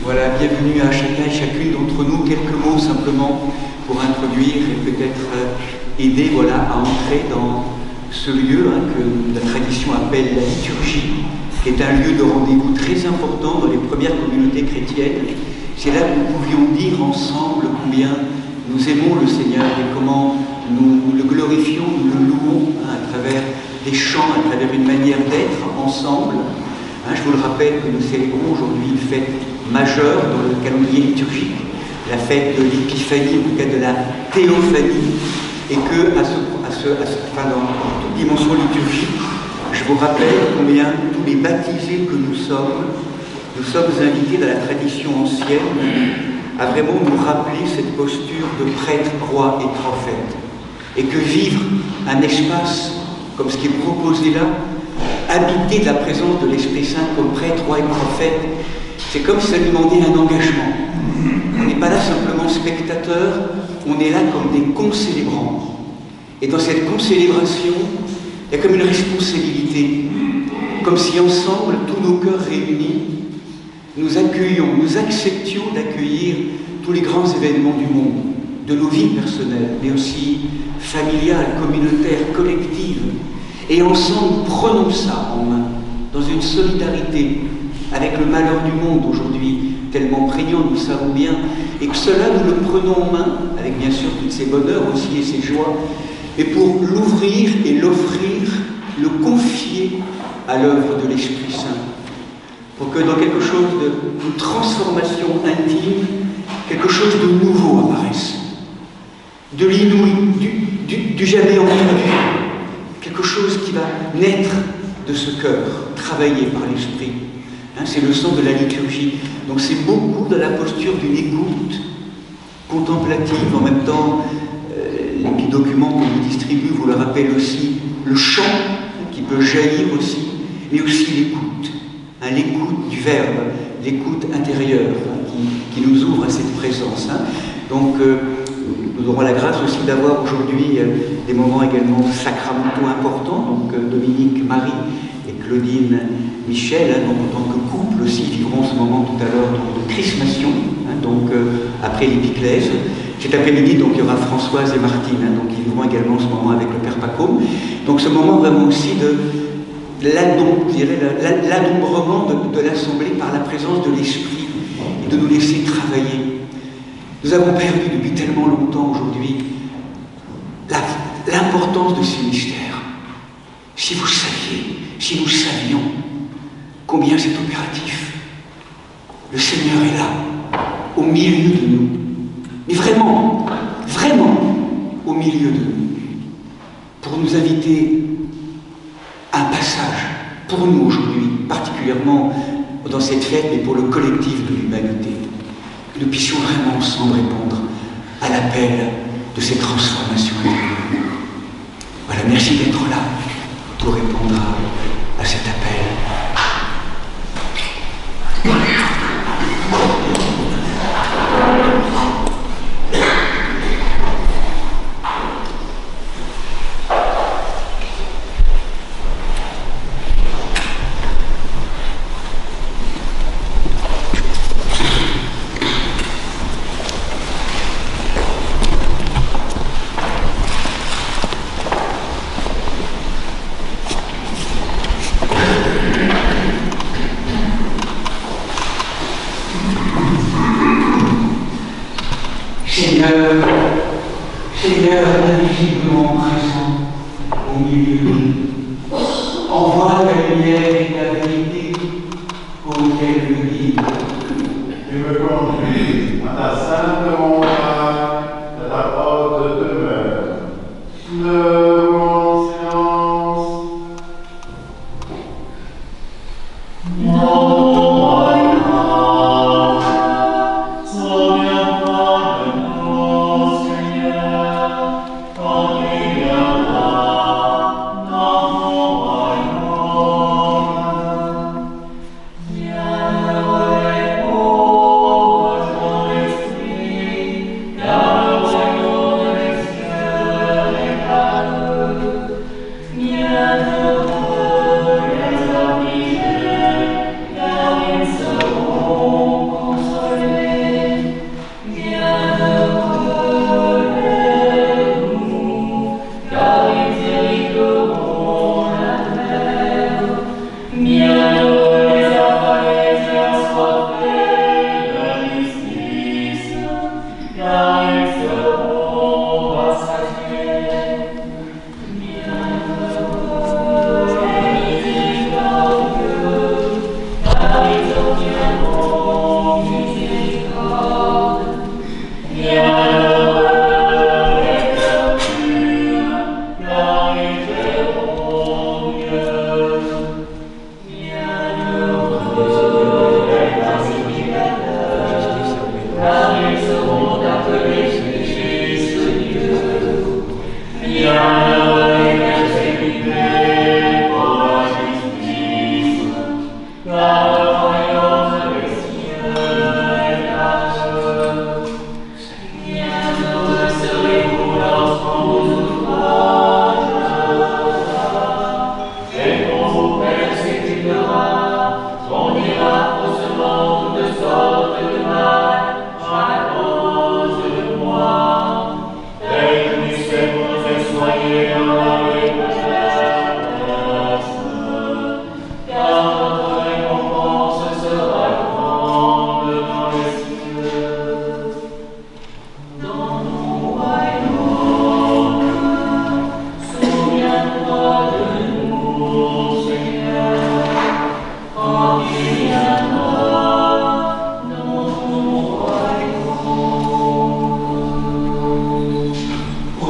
Voilà, bienvenue à chacun et chacune d'entre nous. Quelques mots simplement pour introduire et peut-être aider à entrer dans ce lieu que la tradition appelle la liturgie, qui est un lieu de rendez-vous très important dans les premières communautés chrétiennes. C'est là que nous pouvions dire ensemble combien nous aimons le Seigneur et comment nous le glorifions, nous le louons à travers des chants, à travers une manière d'être ensemble. Je vous le rappelle que nous célébrons aujourd'hui une fête majeure dans le calendrier liturgique, la fête de l'Épiphanie, en tout cas de la Théophanie, et que dans toute dimension liturgique, je vous rappelle combien tous les baptisés que nous sommes invités dans la tradition ancienne à vraiment nous rappeler cette posture de prêtre, roi et prophète, et que vivre un espace comme ce qui est proposé là, habité de la présence de l'Esprit Saint comme prêtre, roi et prophète, c'est comme si ça demandait un engagement. On n'est pas là simplement spectateur, on est là comme des concélébrants. Et dans cette concélébration, il y a comme une responsabilité, comme si ensemble, tous nos cœurs réunis, nous acceptions d'accueillir tous les grands événements du monde, de nos vies personnelles, mais aussi familiales, communautaires, collectives. Et ensemble, nous prenons ça en main, dans une solidarité avec le malheur du monde aujourd'hui, tellement prégnant, nous le savons bien, et que cela, nous le prenons en main, avec bien sûr toutes ses bonheurs aussi et ses joies, et pour l'ouvrir et l'offrir, le confier à l'œuvre de l'Esprit Saint, pour que dans quelque chose de transformation intime, quelque chose de nouveau apparaisse, de l'inouï, du jamais entendu, quelque chose qui va naître de ce cœur, travaillé par l'Esprit. C'est le sens de la liturgie. Donc c'est beaucoup dans la posture d'une écoute contemplative. En même temps, les documents qu'on vous distribue vous le rappellent aussi, le chant qui peut jaillir aussi, mais aussi l'écoute. L'écoute du Verbe, l'écoute intérieure qui nous ouvre à cette présence. Donc nous aurons la grâce aussi d'avoir aujourd'hui des moments également sacramentaux importants. Donc Dominique Marie et Claudine Michel, donc en tant que couple aussi, vivront ce moment tout à l'heure de chrismation, après l'épiclèse. Cet après-midi, donc, il y aura Françoise et Martine, donc ils vivront également ce moment avec le Père Paco. Donc ce moment vraiment aussi de l'adombrement de l'Assemblée par la présence de l'Esprit et de nous laisser travailler. Nous avons perdu depuis tellement longtemps aujourd'hui l'importance de ce mystère. Si vous saviez, si nous savions combien c'est opératif. Le Seigneur est là, au milieu de nous. Mais vraiment, vraiment au milieu de nous. Pour nous inviter à un passage, pour nous aujourd'hui, particulièrement dans cette fête, mais pour le collectif de l'humanité. Que nous puissions vraiment ensemble répondre à l'appel de cette transformation. Voilà, merci d'être là pour répondre à cet appel. Seigneur, invisiblement présent au milieu de nous, envoie ta lumière et ta vérité auquel me guide. Tu me conduis à ta sainte montagne de ta haute demeure. De mon silence.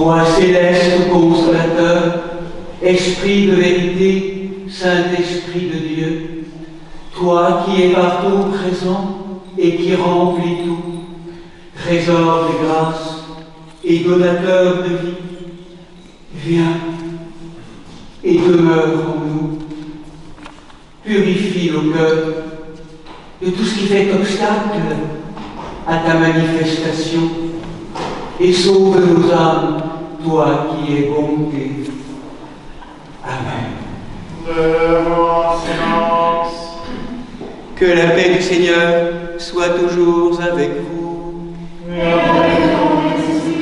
Toi, céleste consolateur, Esprit de vérité, Saint-Esprit de Dieu, toi qui es partout présent et qui remplis tout, trésor de grâce et donateur de vie, viens et demeure en nous. Purifie nos cœurs de tout ce qui fait obstacle à ta manifestation et sauve nos âmes, toi qui es bonté. Amen. Devant silence. Que la paix du Seigneur soit toujours avec vous. Et avec ton esprit.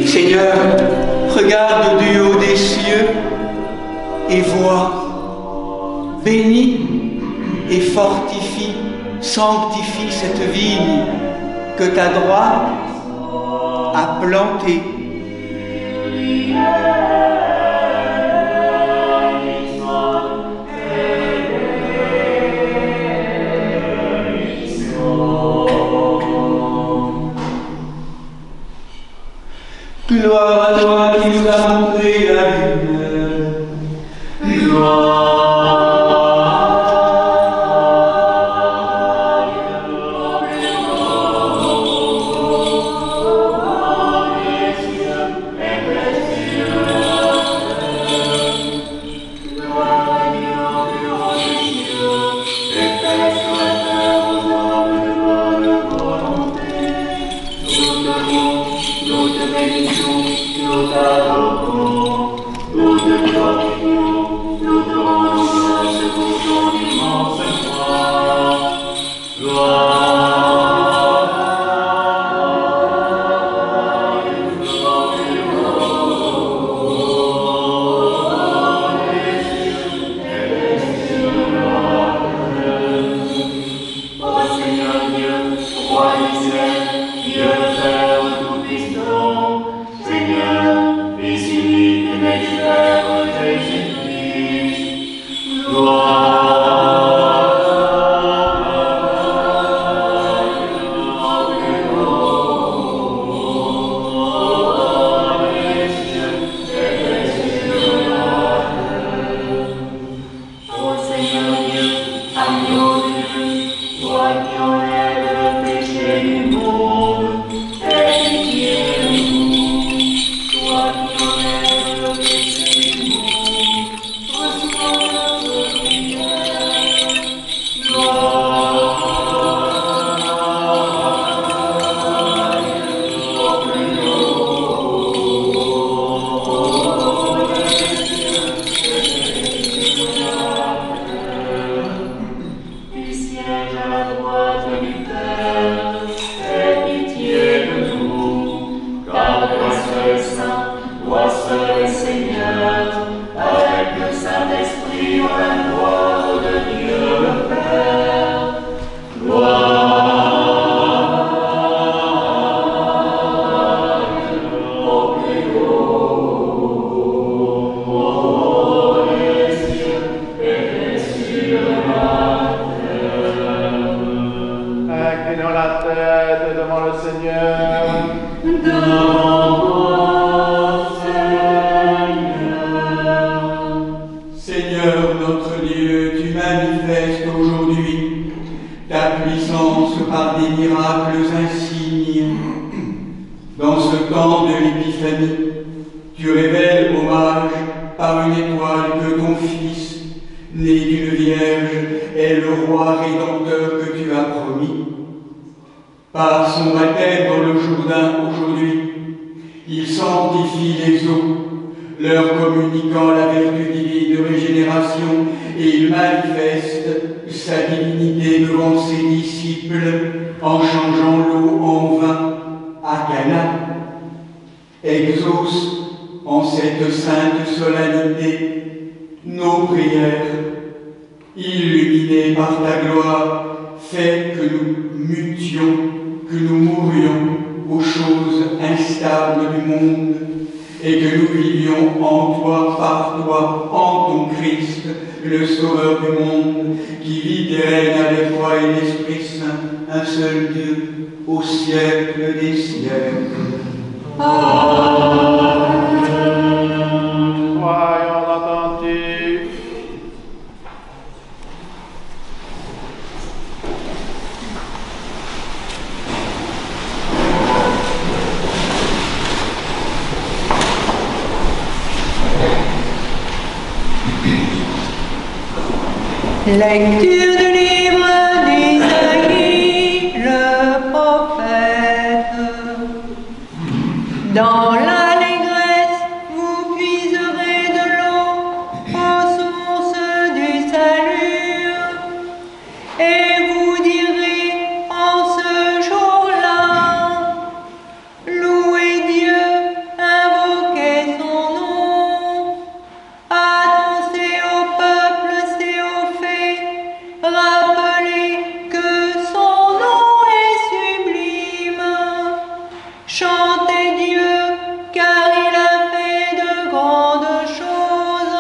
Seigneur, regarde du haut des cieux et vois, bénis et fortifie, sanctifie cette vigne que ta droite a plantée. Gloire à toi qui nous as montré la lumière. Gloire. Nous te bénissons, nous t'adorons. la tête devant le Seigneur. Devant toi, Seigneur. Seigneur notre Dieu, tu manifestes aujourd'hui ta puissance par des miracles insignes. Dans ce temps de l'Épiphanie, tu révèles hommage par une étoile que ton Fils, né d'une vierge, est le roi rédempteur que tu as promis. Par son baptême dans le Jourdain aujourd'hui, il sanctifie les eaux, leur communiquant la vertu divine de régénération, et il manifeste sa divinité devant ses disciples en changeant l'eau en vin à Cana. Exauce en cette sainte solennité nos prières, illuminés par ta gloire, fais que nous mutions, que nous mourions aux choses instables du monde, et que nous vivions en toi, par toi, en ton Christ, le Sauveur du monde, qui vit et règne avec toi et l'Esprit Saint, un seul Dieu, au siècle des siècles. Amen. Soyons attentifs. Lecture du livre d'Isaïe, le prophète. Dans l'allégresse, vous puiserez de l'eau aux sources du salut. Et vous direz en ce jour-là, louez Dieu, invoquez son nom, annoncez au peuple ses hauts faits, rappelez que son nom est sublime. Chantez Dieu, car il a fait de grandes choses,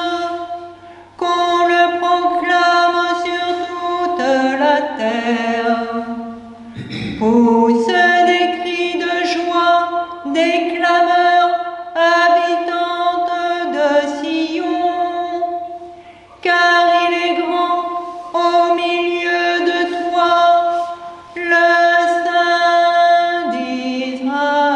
qu'on le proclame sur toute la terre. Poussent des cris de joie, des clameurs, habitantes de Sion, car il est grand au milieu de toi, le Saint d'Israël.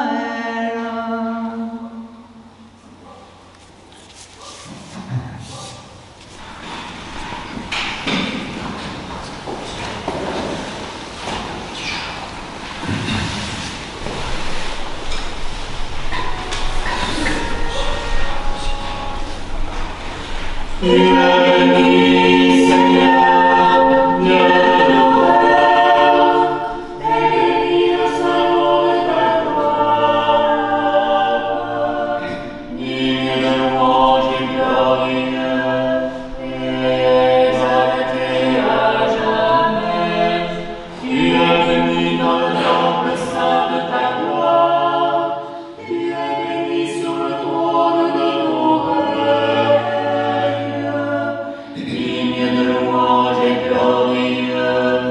Tu es béni, Seigneur, Dieu de nos pères, et béni le Saint de ta gloire. Digne de louange et glorieux, exalté à jamais. Tu es béni dans le temple saint de ta gloire. Tu es béni sur le trône de ton règne. Digne de louange et glorieux,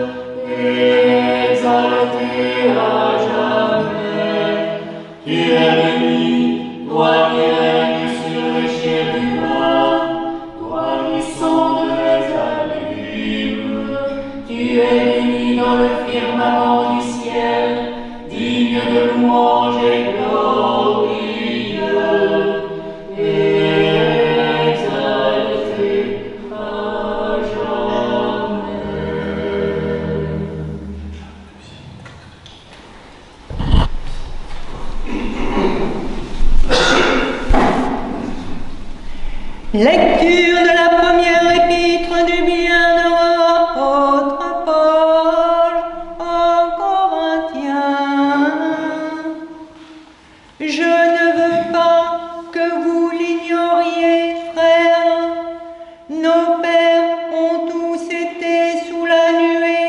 exalté à jamais. Tu es béni, toi qui règnes sur les chérubins, toi qui sondes les abîmes. Tu es béni dans le firmament du ciel, digne de louange et glorieux, exalté à jamais. Lecture de la première épître du bienheureux apôtre Paul aux Corinthiens. Je ne veux pas que vous l'ignoriez, frères. Nos pères ont tous été sous la nuée,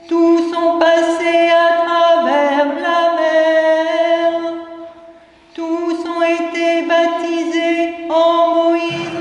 tous ont passé à travers la mer, tous ont été baptisés en Moïse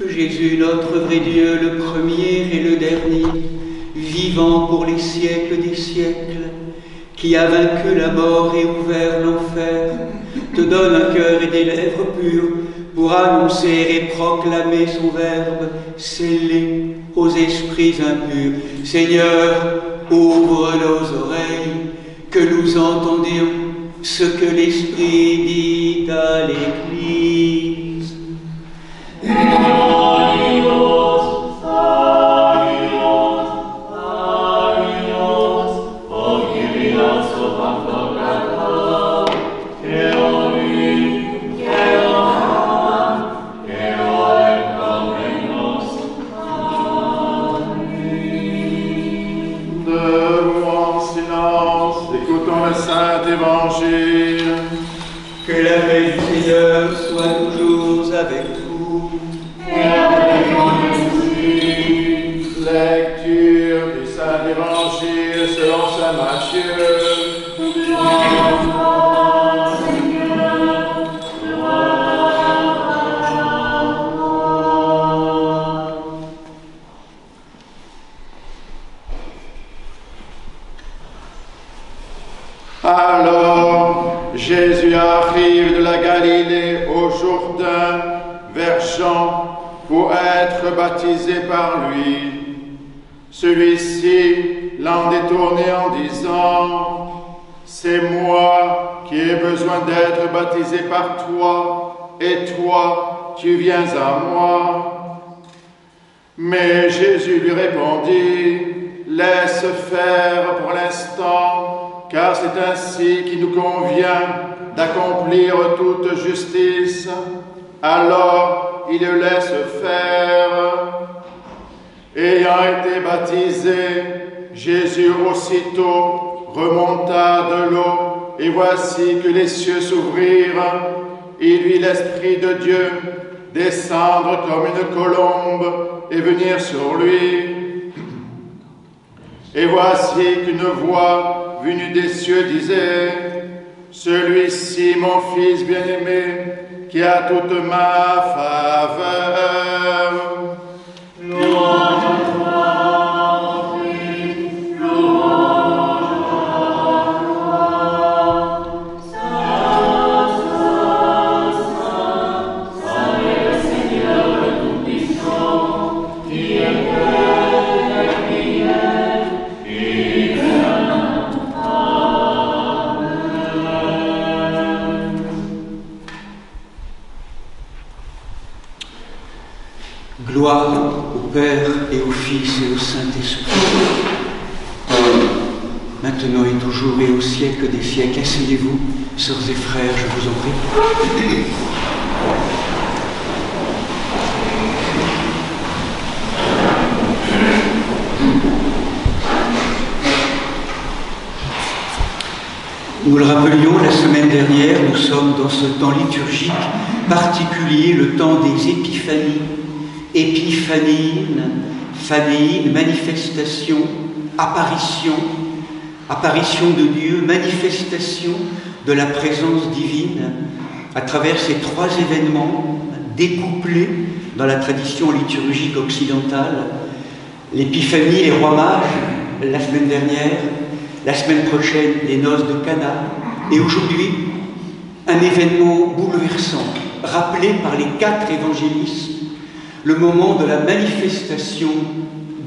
Jésus, notre vrai Dieu, le premier et le dernier, vivant pour les siècles des siècles, qui a vaincu la mort et ouvert l'enfer, te donne un cœur et des lèvres pures pour annoncer et proclamer son verbe scellé aux esprits impurs. Seigneur, ouvre nos oreilles, que nous entendions ce que l'Esprit dit à l'Église. Évangile. Que la paix du Seigneur soit toujours avec vous. Et avec ton esprit. Lecture du Saint Évangile selon saint Matthieu. Gloire à toi, Seigneur. Gloire à toi. Alors, Jésus arrive de la Galilée au Jourdain vers Jean pour être baptisé par lui. Celui-ci l'en détourné en disant: c'est moi qui ai besoin d'être baptisé par toi, et toi, tu viens à moi. Mais Jésus lui répondit: laisse faire pour l'instant, car c'est ainsi qu'il nous convient d'accomplir toute justice. Alors il le laisse faire. Ayant été baptisé, Jésus aussitôt remonta de l'eau, et voici que les cieux s'ouvrirent. Il vit l'Esprit de Dieu descendre comme une colombe et venir sur lui. Et voici qu'une voix venue des cieux disait: celui-ci, mon Fils bien-aimé, qui a toute ma faveur. Louange à toi, Christ, louange à toi. Saint, Saint, Saint, Saint est le Seigneur le Tout-Puissant, qui était, qui est, qui vient. Amen. Gloire au Père et au Fils et au Saint-Esprit, maintenant et toujours et au siècle des siècles. Asseyez-vous, sœurs et frères, je vous en prie. Nous le rappelions la semaine dernière, nous sommes dans ce temps liturgique particulier, le temps des épiphanies. Épiphanine, phanéine, manifestation, apparition de Dieu, manifestation de la présence divine à travers ces trois événements découplés dans la tradition liturgique occidentale. L'épiphanie, les rois mages, la semaine dernière, la semaine prochaine, les noces de Cana, et aujourd'hui, un événement bouleversant, rappelé par les 4 évangélistes, le moment de la manifestation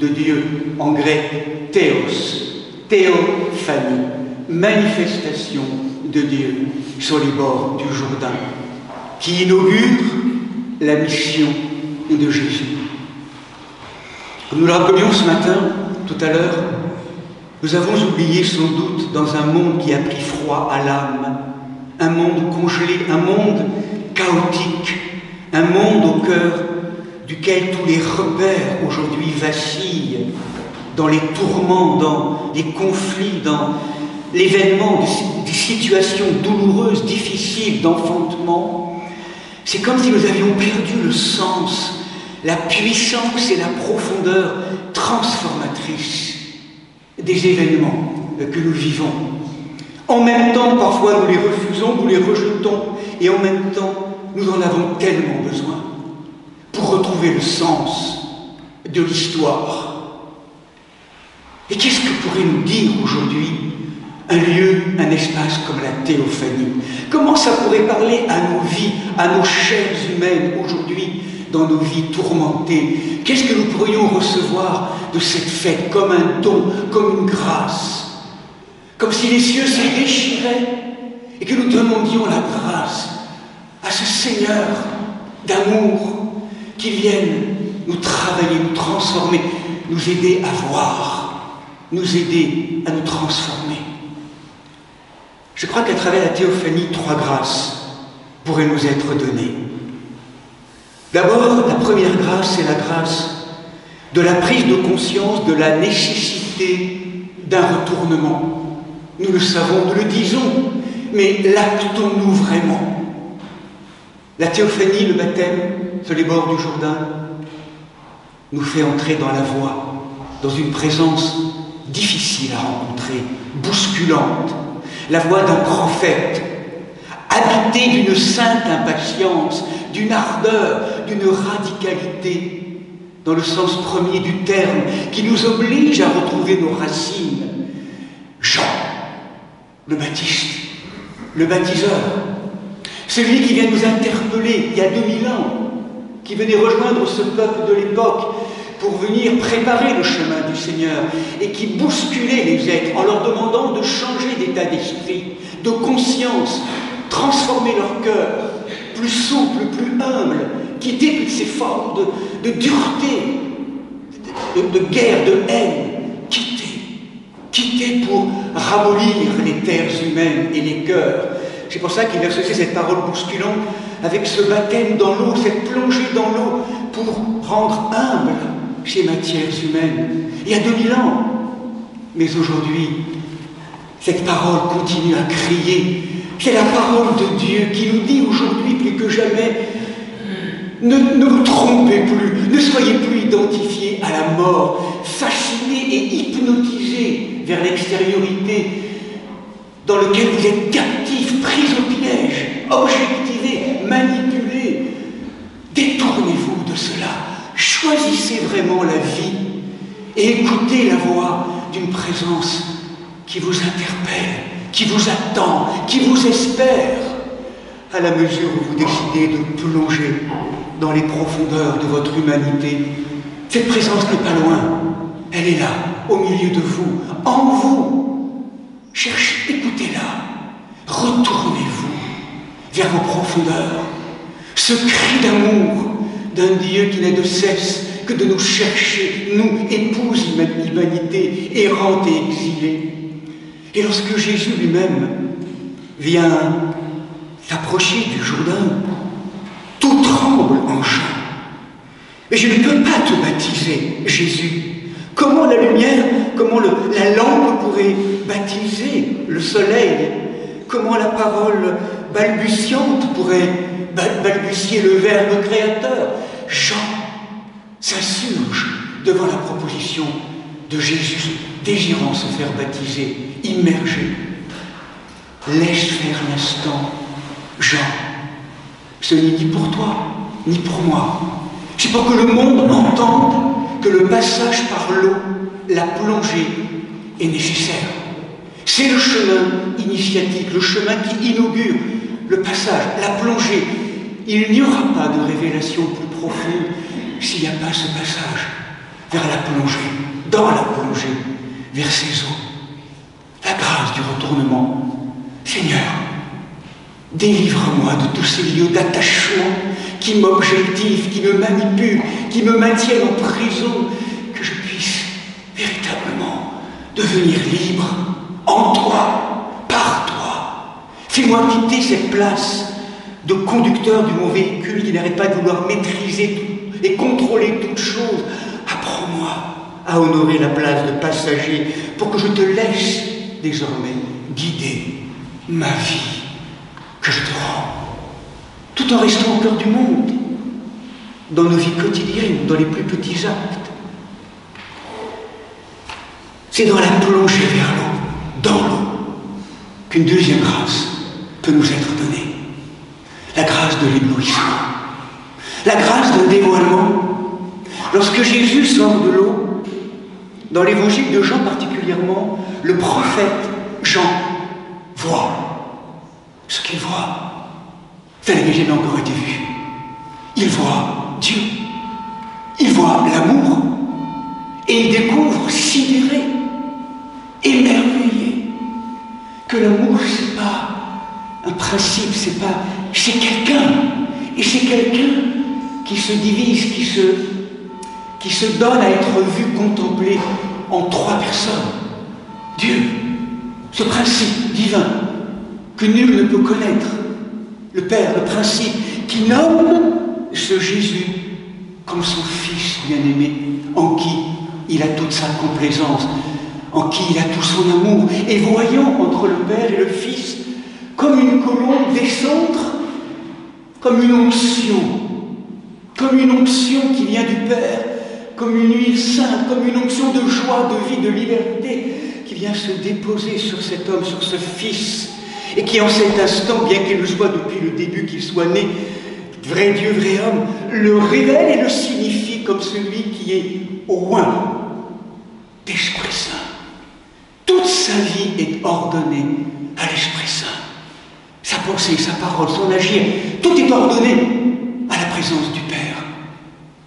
de Dieu, en grec, théos, théophanie, manifestation de Dieu sur les bords du Jourdain, qui inaugure la mission de Jésus. Comme nous le rappelions ce matin, tout à l'heure, nous avons oublié sans doute dans un monde qui a pris froid à l'âme, un monde congelé, un monde chaotique, un monde au cœur duquel tous les repères aujourd'hui vacillent, dans les tourments, dans les conflits, dans l'événement des situations douloureuses, difficiles, d'enfantement. C'est comme si nous avions perdu le sens, la puissance et la profondeur transformatrice des événements que nous vivons. En même temps, parfois, nous les refusons, nous les rejetons, et en même temps, nous en avons tellement besoin pour retrouver le sens de l'histoire. Et qu'est-ce que pourrait nous dire aujourd'hui un lieu, un espace comme la théophanie? Comment ça pourrait parler à nos vies, à nos chairs humaines aujourd'hui, dans nos vies tourmentées? Qu'est-ce que nous pourrions recevoir de cette fête comme un don, comme une grâce? Comme si les cieux se déchiraient et que nous demandions la grâce à ce Seigneur d'amour qui vienne nous travailler, nous transformer, nous aider à voir, nous aider à nous transformer. Je crois qu'à travers la théophanie, 3 grâces pourraient nous être données. D'abord, la première grâce, c'est la grâce de la prise de conscience de la nécessité d'un retournement. Nous le savons, nous le disons, mais l'actons-nous vraiment? La théophanie, le baptême, sur les bords du Jourdain, nous fait entrer dans la voie, dans une présence difficile à rencontrer, bousculante, la voix d'un prophète, habité d'une sainte impatience, d'une ardeur, d'une radicalité, dans le sens premier du terme, qui nous oblige à retrouver nos racines. Jean, le Baptiste, le baptiseur, celui qui vient nous interpeller il y a 2000 ans, qui venait rejoindre ce peuple de l'époque pour venir préparer le chemin du Seigneur et qui bousculait les êtres en leur demandant de changer d'état d'esprit, de conscience, transformer leur cœur, plus souple, plus humble, quitter toutes ces formes de dureté, de guerre, de haine, quitter pour ramollir les terres humaines et les cœurs. C'est pour ça qu'il a associé cette parole bousculante avec ce baptême dans l'eau, cette plongée dans l'eau pour rendre humble ces matières humaines. Il y a 2000 ans. Mais aujourd'hui, cette parole continue à crier. C'est la parole de Dieu qui nous dit aujourd'hui plus que jamais, ne vous trompez plus, ne soyez plus identifiés à la mort, fascinés et hypnotisés vers l'extériorité dans lequel vous êtes captifs, pris au piège, objectivés, manipulés. Détournez-vous de cela. Choisissez vraiment la vie et écoutez la voix d'une présence qui vous interpelle, qui vous attend, qui vous espère, à la mesure où vous décidez de plonger dans les profondeurs de votre humanité. Cette présence n'est pas loin, elle est là, au milieu de vous, en vous. Cherchez, écoutez-la, retournez-vous vers vos profondeurs. Ce cri d'amour d'un Dieu qui n'a de cesse que de nous chercher, nous, épouse humanité, errante et exilée. Et lorsque Jésus lui-même vient s'approcher du Jourdain, tout tremble en Jean. Mais je ne peux pas te baptiser, Jésus. Comment la lumière, comment la lampe pourrait baptiser le soleil? Comment la parole balbutiante pourrait balbutier le Verbe créateur? Jean s'insurge devant la proposition de Jésus, désirant se faire baptiser, immerger. Laisse faire l'instant, Jean. Ce n'est ni pour toi, ni pour moi. C'est pour que le monde entende que le passage par l'eau, la plongée, est nécessaire. C'est le chemin initiatique, le chemin qui inaugure le passage, la plongée. Il n'y aura pas de révélation plus profonde s'il n'y a pas ce passage vers la plongée, dans la plongée, vers ces eaux. La grâce du retournement. Seigneur, délivre-moi de tous ces lieux d'attachement qui m'objectivent, qui me manipulent, qui me maintiennent en prison, que je puisse véritablement devenir libre en toi, par toi. Fais-moi quitter cette place de conducteur de mon véhicule qui n'arrête pas de vouloir maîtriser tout et contrôler toute chose. Apprends-moi à honorer la place de passager pour que je te laisse désormais guider ma vie que je te rends, tout en restant au cœur du monde, dans nos vies quotidiennes, dans les plus petits actes. C'est dans la plongée vers l'eau, dans l'eau, qu'une deuxième grâce peut nous être donnée. La grâce de l'éblouissement, la grâce d'un dévoilement. Lorsque Jésus sort de l'eau, dans l'évangile de Jean particulièrement, le prophète Jean voit ce qu'il voit. Ça n'avait jamais encore été vu. Il voit Dieu, il voit l'amour, et il découvre, sidéré, émerveillé, que l'amour, c'est pas un principe, c'est quelqu'un, et c'est quelqu'un qui se divise, qui se donne à être vu, contemplé en trois personnes. Dieu, ce principe divin que nul ne peut connaître, le Père, le principe qui nomme ce Jésus comme son Fils bien-aimé, en qui il a toute sa complaisance, en qui il a tout son amour, et voyant entre le Père et le Fils comme une colombe descendre, comme une onction qui vient du Père, comme une huile sainte, comme une onction de joie, de vie, de liberté, qui vient se déposer sur cet homme, sur ce Fils, et qui en cet instant, bien qu'il le soit depuis le début, qu'il soit né, vrai Dieu, vrai homme, le révèle et le signifie comme celui qui est au loin d'Esprit Saint. Toute sa vie est ordonnée à l'Esprit Saint. Sa pensée, sa parole, son agir, tout est ordonné à la présence du Père.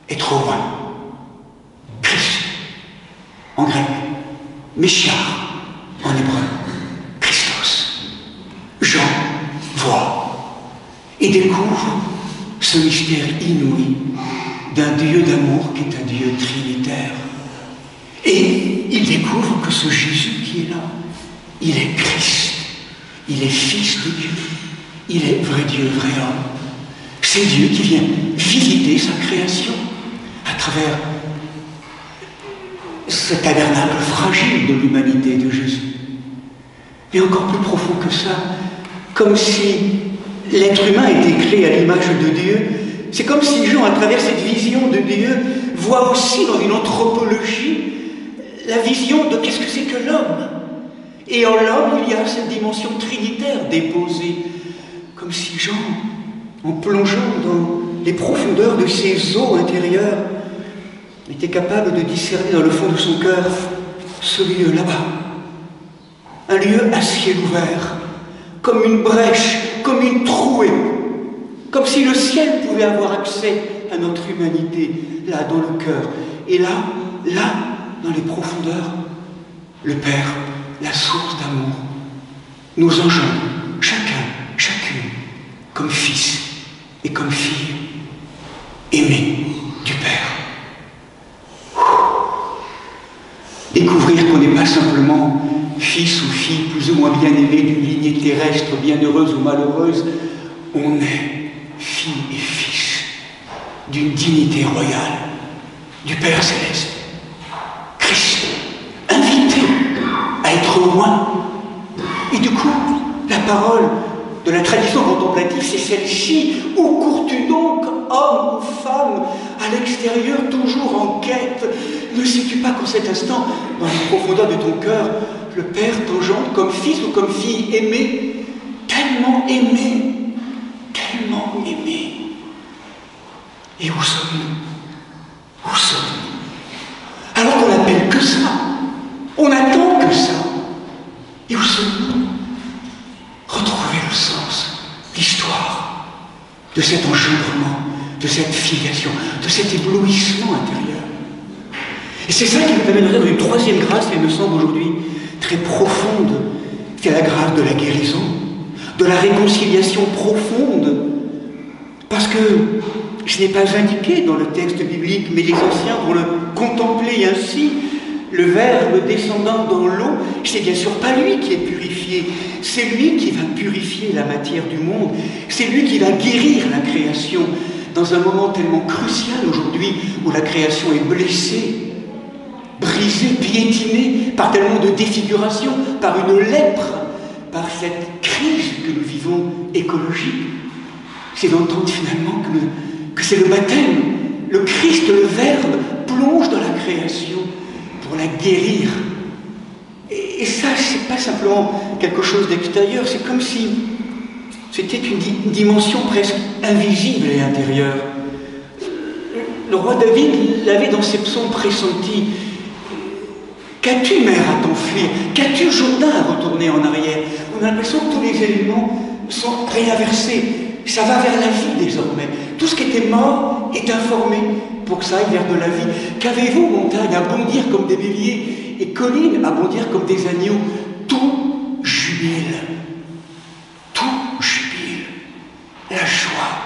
Être au loin. Christ, en grec, Meshiach, en hébreu, Christos. Jean voit et découvre ce mystère inouï d'un Dieu d'amour qui est un Dieu trinitaire. Et il découvre que ce Jésus qui est là, il est Christ, il est Fils de Dieu, il est vrai Dieu, vrai homme. C'est Dieu qui vient visiter sa création à travers ce tabernacle fragile de l'humanité de Jésus. Mais encore plus profond que ça, comme si l'être humain était créé à l'image de Dieu, c'est comme si Jean, à travers cette vision de Dieu, voit aussi dans une anthropologie la vision de qu'est-ce que c'est que l'homme. Et en l'homme, il y a cette dimension trinitaire déposée, comme si Jean, en plongeant dans les profondeurs de ses eaux intérieures, était capable de discerner dans le fond de son cœur ce lieu là-bas, un lieu à ciel ouvert, comme une brèche, comme une trouée, comme si le ciel pouvait avoir accès à notre humanité, là dans le cœur. Et là, dans les profondeurs, le Père, la source d'amour, nous engendre, chacun, chacune, comme fils et comme fille, aimés du Père. Découvrir qu'on n'est pas simplement fils ou fille plus ou moins bien aimés d'une lignée terrestre, bienheureuse ou malheureuse, on est fille et fils d'une dignité royale du Père Céleste. Christ, invité à être loin. Et du coup, la parole de la tradition contemplative, c'est celle-ci. Où cours-tu donc, homme ou femme, à l'extérieur, toujours en quête? Ne sais-tu pas qu'en cet instant, dans les profondeurs de ton cœur, le Père t'engendre comme fils ou comme fille aimée, tellement aimée, tellement aimée. Et où sommes-nous? Où sommes-nous? Alors qu'on n'appelle que ça, on n'attend que ça. Et où sommes-nous? Retrouver le sens, l'histoire de cet engendrement, de cette filiation, de cet éblouissement intérieur. Et c'est ça qui nous amènerait dans une troisième grâce, qui me semble aujourd'hui très profonde, c'est la grâce de la guérison, de la réconciliation profonde. Parce que ce n'est pas indiqué dans le texte biblique, mais les anciens vont le contempler ainsi. Le Verbe descendant dans l'eau, c'est bien sûr pas lui qui est purifié, c'est lui qui va purifier la matière du monde, c'est lui qui va guérir la création dans un moment tellement crucial aujourd'hui où la création est blessée, brisée, piétinée par tellement de défiguration, par une lèpre, par cette crise que nous vivons écologique. C'est d'entendre finalement que c'est le baptême, le Christ, le Verbe, plonge dans la création pour la guérir. Et ça, c'est pas simplement quelque chose d'extérieur, c'est comme si c'était une dimension presque invisible et intérieure. Le roi David l'avait dans ses psaumes pressentis. Qu'as-tu, mer, à t'enfuir? Qu'as-tu, Jourdain, à retourner en arrière? On a l'impression que tous les éléments sont réinversés. Ça va vers la vie désormais. Tout ce qui était mort est informé pour que ça aille vers de la vie. Qu'avez-vous, montagne, à bondir comme des béliers et collines à bondir comme des agneaux? Tout jubile. Tout jubile. La joie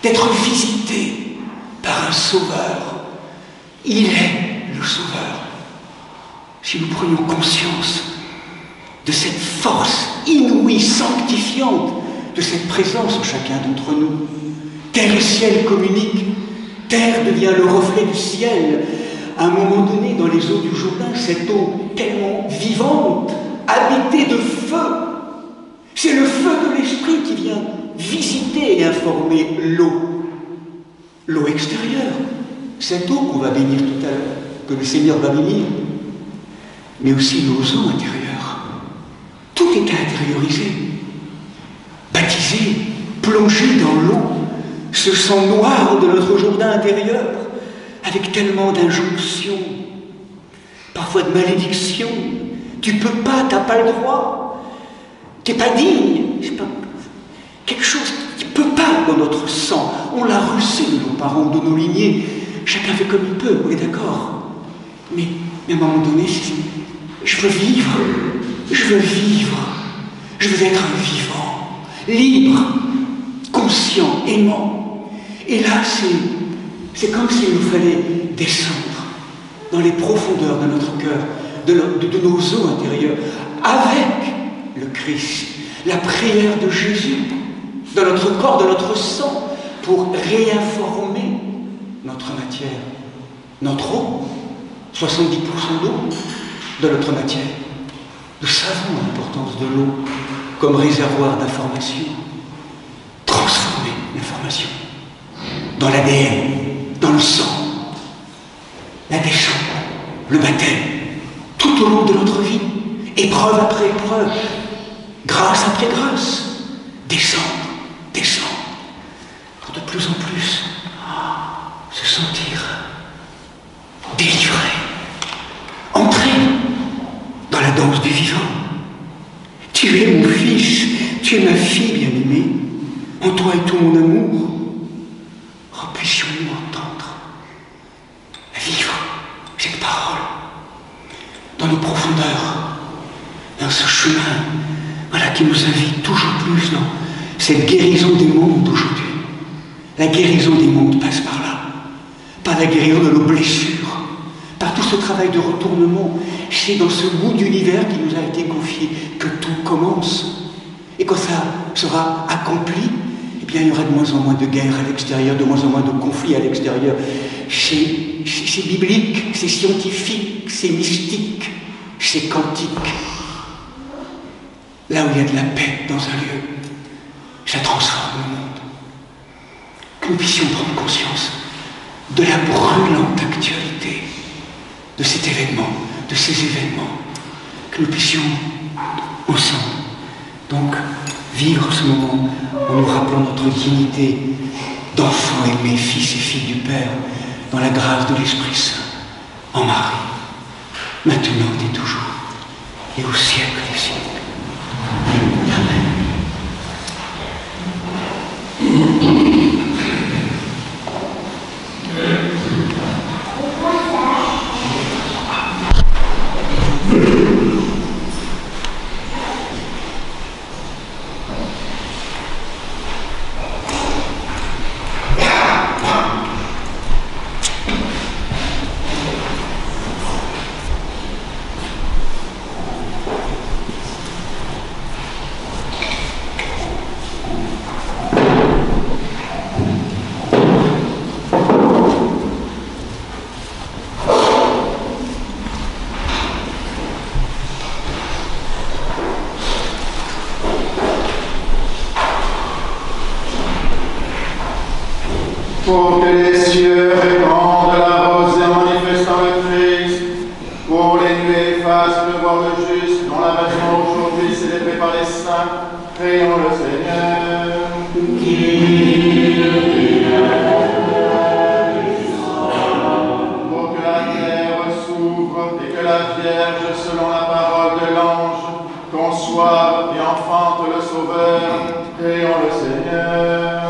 d'être visité par un sauveur. Il est le sauveur. Si nous prenions conscience de cette force inouïe, sanctifiante, de cette présence en chacun d'entre nous, terre et ciel communiquent, terre devient le reflet du ciel. À un moment donné, dans les eaux du Jourdain, cette eau tellement vivante, habitée de feu, c'est le feu de l'esprit qui vient visiter et informer l'eau extérieure, cette eau qu'on va bénir tout à l'heure, que le Seigneur va bénir, mais aussi nos eaux intérieures. Tout est intériorisé, baptisé, plongé dans l'eau, ce sang noir de notre Jourdain intérieur, avec tellement d'injonctions, parfois de malédictions. Tu peux pas, t'as pas le droit, t'es pas digne, c'est pas quelque chose qui peut pas dans notre sang. On l'a reçu de nos parents, de nos lignées. Chacun fait comme il peut, on est d'accord. Mais à un moment donné, je veux vivre, je veux vivre, je veux être un vivant, libre, conscient, aimant. Et là, c'est comme s'il nous fallait descendre dans les profondeurs de notre cœur, de nos eaux intérieures, avec le Christ, la prière de Jésus, dans notre corps, dans notre sang, pour réinformer notre matière, notre eau, 70% d'eau de notre matière. Nous savons l'importance de l'eau comme réservoir d'information. Transformer l'information dans l'ADN, dans le sang, la descente, le baptême, tout au long de notre vie, épreuve après épreuve, grâce après grâce, descendre, pour de plus en plus se sentir délivré, entrer dans la danse du vivant. Tu es mon fils, tu es ma fille bien-aimée, en toi est tout mon amour. Oh, puissions-nous entendre, vivre cette parole dans nos profondeurs, dans ce chemin, voilà, qui nous invite toujours plus dans cette guérison des mondes d'aujourd'hui. La guérison des mondes passe par là, par la guérison de nos blessures, par tout ce travail de retournement. C'est dans ce bout d'univers qui nous a été confié que tout commence. Et quand ça sera accompli, eh bien, il y aura de moins en moins de guerres à l'extérieur, de moins en moins de conflits à l'extérieur. C'est biblique, c'est scientifique, c'est mystique, c'est quantique. Là où il y a de la paix dans un lieu, ça transforme le monde. Que nous puissions prendre conscience de la brûlante actualité de cet événement, de ces événements, que nous puissions ensemble, donc, vivre ce moment en nous rappelant notre dignité d'enfants aimés, fils et filles du Père, dans la grâce de l'Esprit Saint, en Marie, maintenant et toujours, et au siècle des siècles. Amen. pour que les cieux répandent la rosée en manifestant le Christ, pour les nuées fassent pleuvoir le juste, dont la passion aujourd'hui célébrée par les saints, prions le Seigneur. Pour que la terre s'ouvre et que la Vierge, selon la parole de l'ange, conçoive et enfante le Sauveur, prions le Seigneur.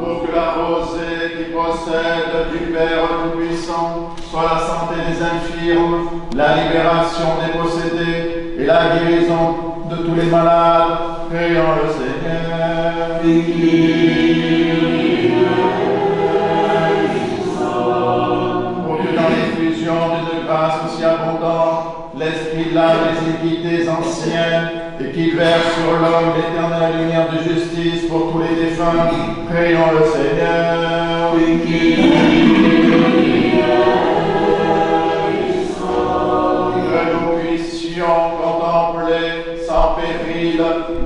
Pour que la rosée qui procède du Père Tout-Puissant soit la santé des infirmes, la libération des possédés et la guérison de tous les malades, prions le Seigneur. Pour que dans l'effusion d'une grâce aussi abondante, l'Esprit lave les iniquités anciennes et qu'il verse sur l'homme l'éternelle lumière de justice pour tous les défunts, prions le Seigneur. Que nous puissions contempler sans péril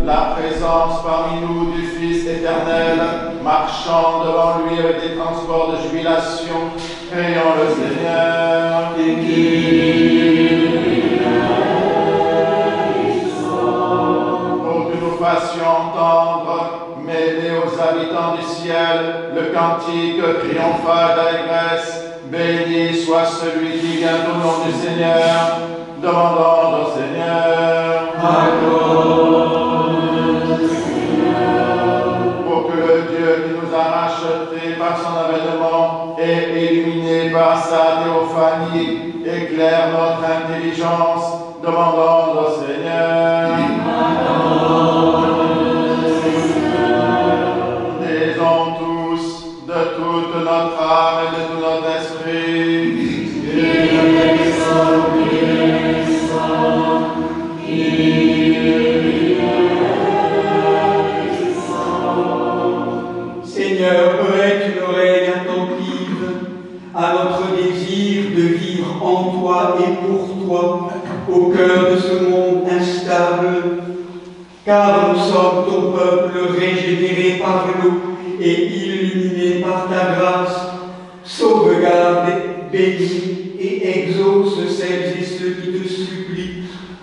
la présence parmi nous du Fils éternel, marchant devant lui avec des transports de jubilation, prions le Seigneur. Pour que nous fassions entendre, mêlés aux habitants du ciel, le cantique triomphal d'allégresse, béni soit celui qui vient au nom du Seigneur, demandons au Seigneur. Pour que le Dieu qui nous a rachetés par son avènement et illuminé par sa théophanie éclaire notre intelligence, demandons au Seigneur. Disons tous de toute notre âme et de tout notre esprit. Seigneur, prête une oreille attentive à notre désir de vivre en toi et pour toi, au cœur de ce monde instable, car nous sommes ton peuple régénéré par l'eau et illuminé par ta grâce. Sauvegarde, bénis et exauce celles et ceux qui te supplient,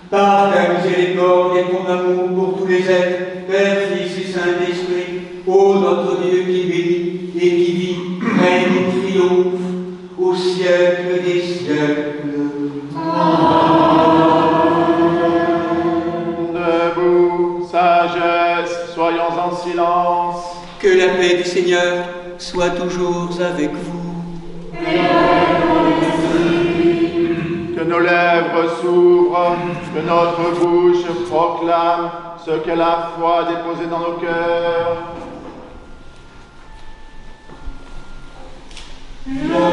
par ta miséricorde et ton amour pour tous les êtres, Père, Fils et Saint-Esprit, ô notre Dieu qui bénit et qui vit, règne et triomphe au siècle des siècles. Debout, sagesse, soyons en silence. Que la paix du Seigneur soit toujours avec vous. Que nos lèvres s'ouvrent, que notre bouche proclame ce que la foi a déposé dans nos cœurs. Oh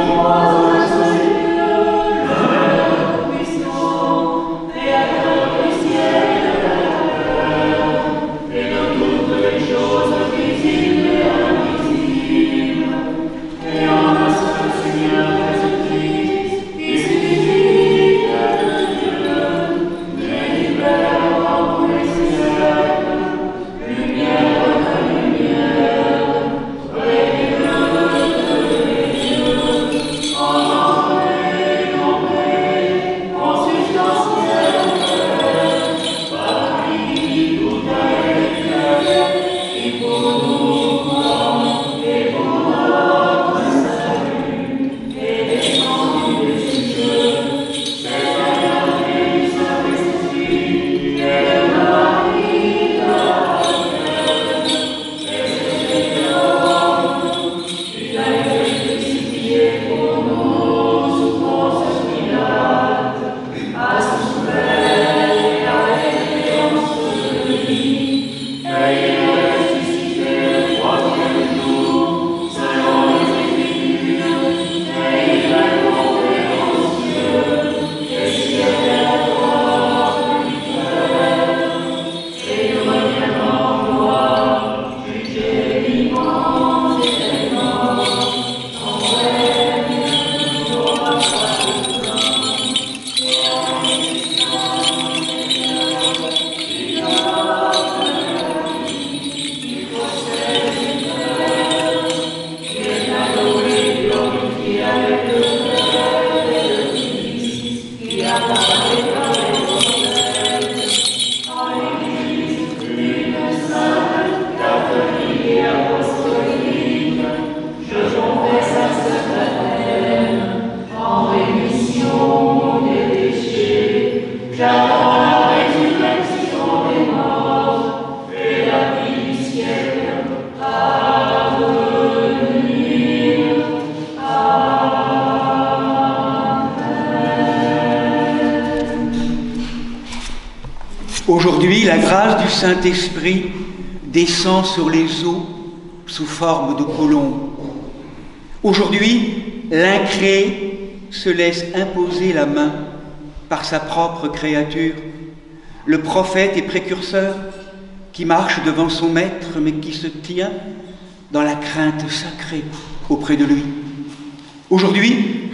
J'attends la résurrection des morts et la vie du siècle à venir. Aujourd'hui, la grâce du Saint-Esprit descend sur les eaux sous forme de colombe. Aujourd'hui, l'incréé se laisse imposer la main par sa propre créature, le prophète et précurseur qui marche devant son maître mais qui se tient dans la crainte sacrée auprès de lui. Aujourd'hui,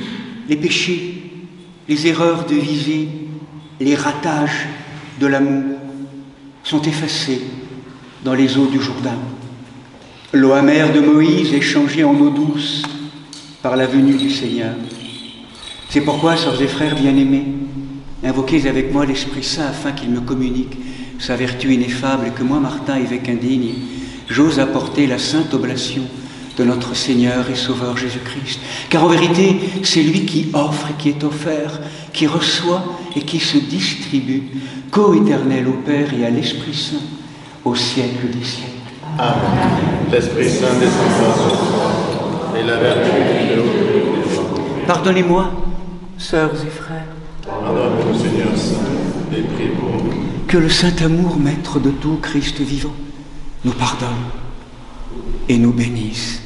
les péchés, les erreurs de visée, les ratages de l'amour sont effacés dans les eaux du Jourdain. L'eau amère de Moïse est changée en eau douce par la venue du Seigneur. C'est pourquoi, sœurs et frères bien-aimés, invoquez avec moi l'Esprit Saint afin qu'il me communique sa vertu ineffable et que moi, Martin, évêque indigne, j'ose apporter la sainte oblation de notre Seigneur et Sauveur Jésus-Christ. Car en vérité, c'est lui qui offre et qui est offert, qui reçoit et qui se distribue, co-éternel au Père et à l'Esprit Saint, au siècle des siècles. Amen. L'Esprit Saint descendra sur toi, et la vertu de l'eau. Pardonnez-moi, sœurs et frères. Pardonne-nous, Seigneur Saint, et prie pour nous. Que le saint amour, maître de tout, Christ vivant, nous pardonne et nous bénisse.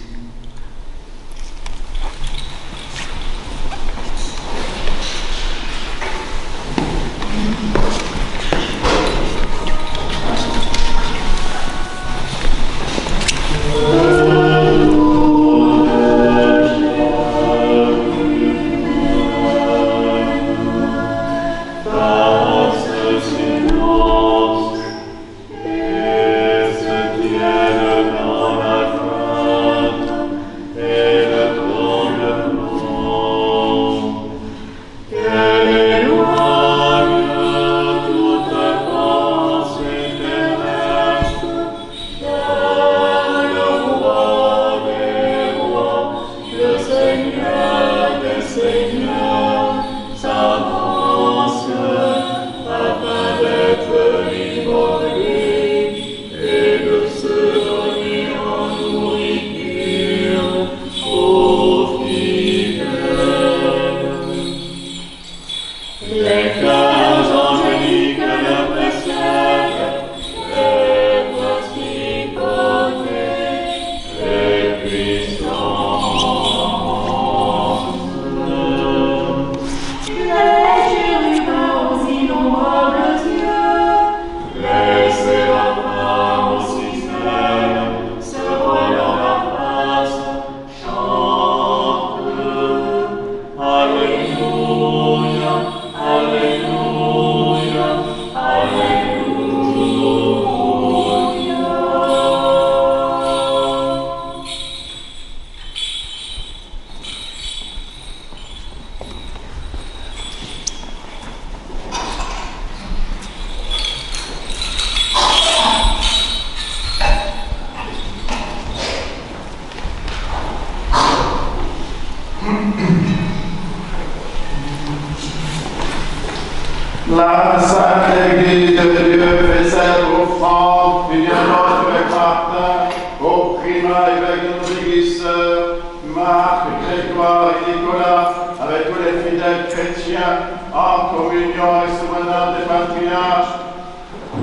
La Sainte Église de Dieu fait cette offrande, et bien notre évêque Martin, au primat évêque de nos églises sœurs, Marc, Grégoire et Nicolas, avec tous les fidèles chrétiens, en communion avec ce bonheur des patriarches,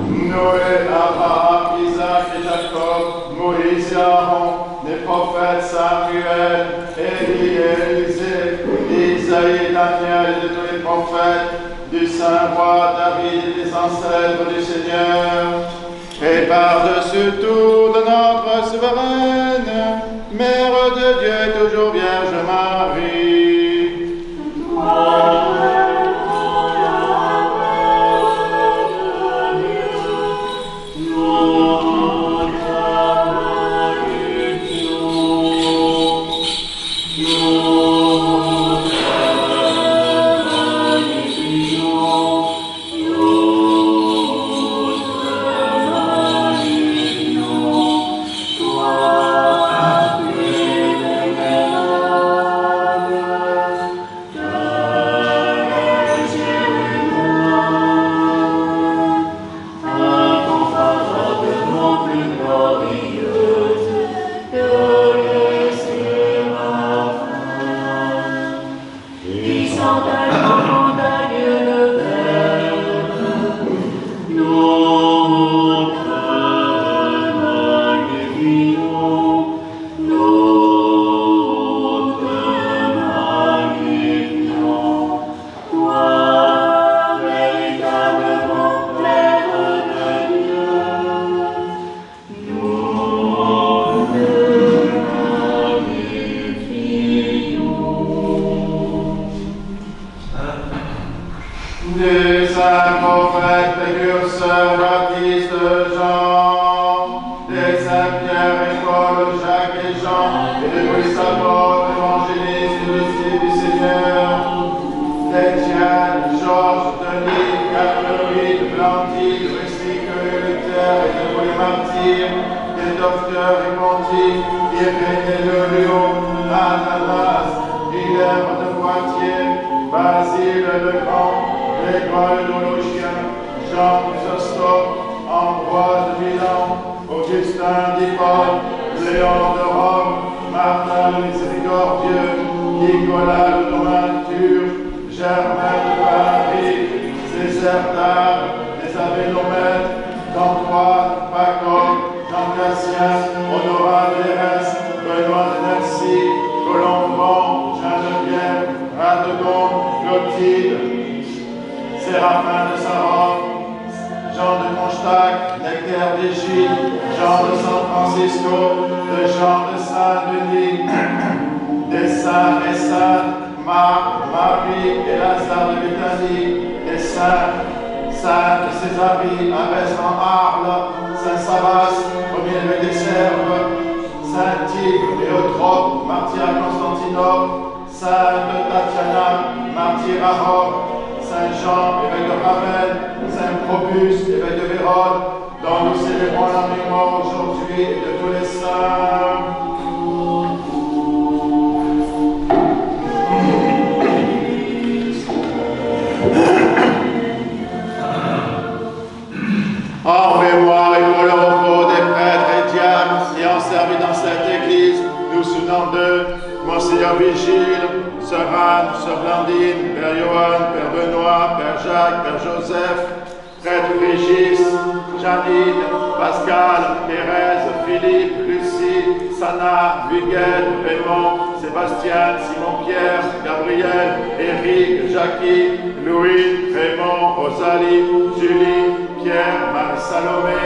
Noé, Abraham, Isaac et Jacob, Moïse et Aaron, les prophètes Samuel, Élie et Élisée, Isaïe et Daniel et tous les prophètes, du saint roi David et des ancêtres du Seigneur, et par-dessus tout de notre souveraine, Mère de Dieu et toujours Vierge Marie. Amen. Jésus, saint prophète, précurseur, baptiste, Jean, des saints Pierre et Paul, Jacques et Jean, et de tous les apôtres, évangélistes et disciples du Seigneur, d'Étienne, Georges, Denis, Catherine, Blandy, Rustique, Luther et de tous les martyrs, des docteurs et pontifes, Irénée de Lyon, Athanas, Guilherme de Poitiers, Basile le Grand, Grégoire l'Ologien, Jean Chrysostome, Ambroise de Milan, Augustin d'Hippone, Léon de Rome, Martin le Miséricordieux, Nicolas de Nomenture, Germain de Paris, Césaire d'Arles, les Avélomètres, d'Antoine, Paco, Jean Cassien, Honorat de Lérès, Benoît de Nancy, Colomban, Geneviève, Radegonde, Clotilde, Séraphin de Saron, Jean de Constac, Nectaire d'Égypte, Jean de San Francisco, de Jean de Saint-Denis, des saints et saintes, Marc, Marie et Lazare de Béthanie, des saints, Sainte Césarie, abbesse en Arles, Saint Sabas, premier évêque des Serves, Saint Tigre et Eutrope, martyr à Constantinople, Sainte Tatiana, martyr à Rome, Saint Jean, évêque de Ravenne, Saint Probus, évêque de Vérone, dont nous célébrons la mémoire aujourd'hui et de tous les saints. En mémoire et pour le repos des prêtres et diacres ayant servi dans cette église, nous souvenons d'eux, Monseigneur Vigile, Sœur Anne, Sœur Blandine, Père Johan, Père Benoît, Père Jacques, Père Joseph, Prêtre Régis, Janine, Pascal, Thérèse, Philippe, Lucie, Sana, Huguette, Raymond, Sébastien, Simon-Pierre, Gabriel, Éric, Jackie, Louis, Raymond, Rosalie, Julie, Pierre, Marie-Salomé,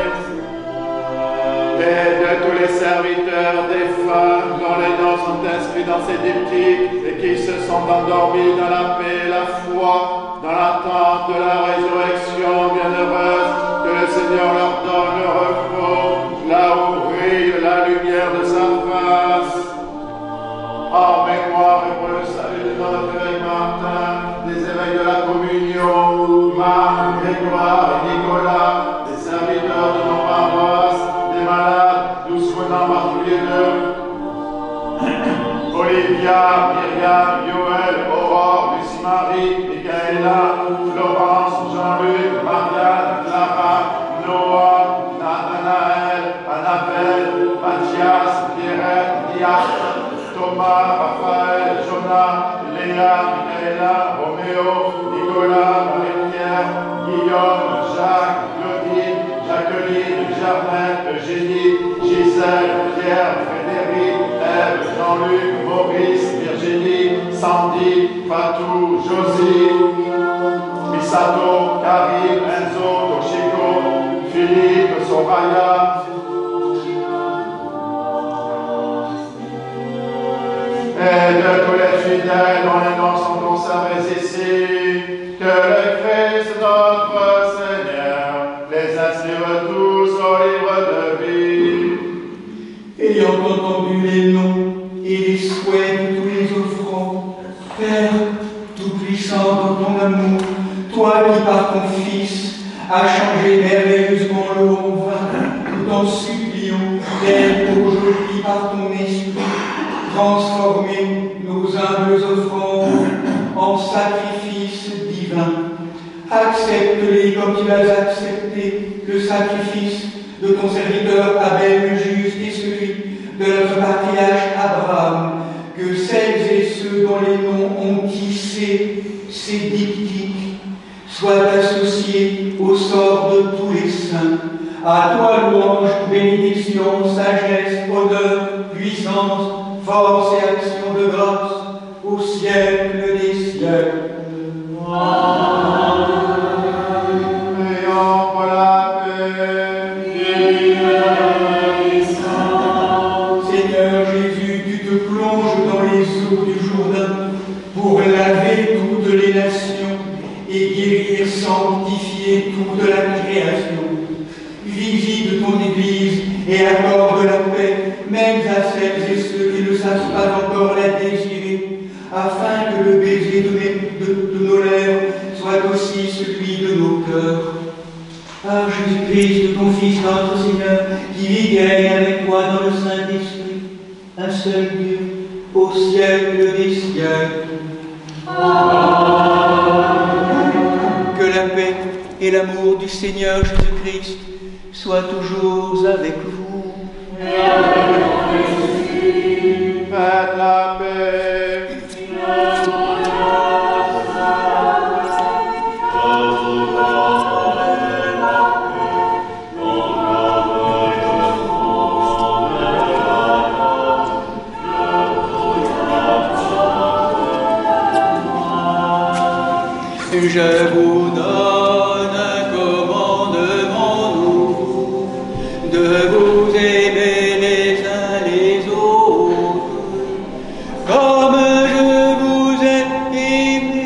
et de tous les serviteurs des femmes dont les noms sont inscrits dans ces diptyques et qui se sont endormis dans la paix et la foi, dans l'attente de la résurrection bienheureuse, que le Seigneur leur donne le repos, là où brille la lumière de sa face. En mémoire et pour le salut de notre évêque Martin, des évêques de la communion, Marc, Grégoire et Nicolas, des serviteurs de nos paroisses, des malades, nous souvenons particulier d'eux, Olivia, Myriam, Yoël, Aurore, Lucie-Marie, Michaela, Florence, Jean-Luc, Marianne, Clara, Noah, Nathanaël, Annabelle, Mathias, Pierrette, Niat, Thomas, Raphaël, Jonah, Léa, Michaela, Roméo, Nicolas, Marie-Pierre, Guillaume, Jacques, Claudine, Jacqueline, Germaine, Eugénie, Gisèle, Pierre, Frédéric, Ève, Jean-Luc, Maurice, Virginie, Sandy, Fatou, Josie, Misato, Karim, Enzo, Toshiko, Philippe, Soraya, et de tous les fidèles dont les noms sont conservés ici, que le Christ notre Seigneur les inscrive tous au livre de vie. Ayant entendu les noms et les souhaits de tous les offrandes, Père tout-puissant dans ton amour, toi qui par ton Fils as changé merveilleusement l'eau en vin, nous t'en supplions d'être aujourd'hui par ton Esprit, transformer nos humbles offrandes en sacrifices divins. Accepte-les comme tu as accepté le sacrifice de ton serviteur Abel le juste et celui de notre patriarche Abraham, que celles et ceux dont les noms ont tissé ces diptyques soient associés au sort de tous les saints. À toi louange, bénédiction, sagesse, honneur, puissance, force et action de grâce, au siècle des siècles. Amen. Prions pour la paix. Seigneur Jésus, tu te plonges dans les eaux du Jourdain pour laver toutes les nations et guérir sanctifier toute la création. Visite ton Église et accorde la paix, même à celles et ceux qui ne savent pas encore la désirer, afin que le baiser de nos lèvres soit aussi celui de nos cœurs. Par Jésus-Christ, ton Fils, notre Seigneur, qui vit et règne avec toi dans le Saint-Esprit, un seul Dieu, au siècle des siècles. Que la paix et l'amour du Seigneur Jésus-Christ soient toujours avec vous. Faites la paix. Je vous donne un commandement nouveau, de vous aimer les uns les autres, comme je vous ai aimé.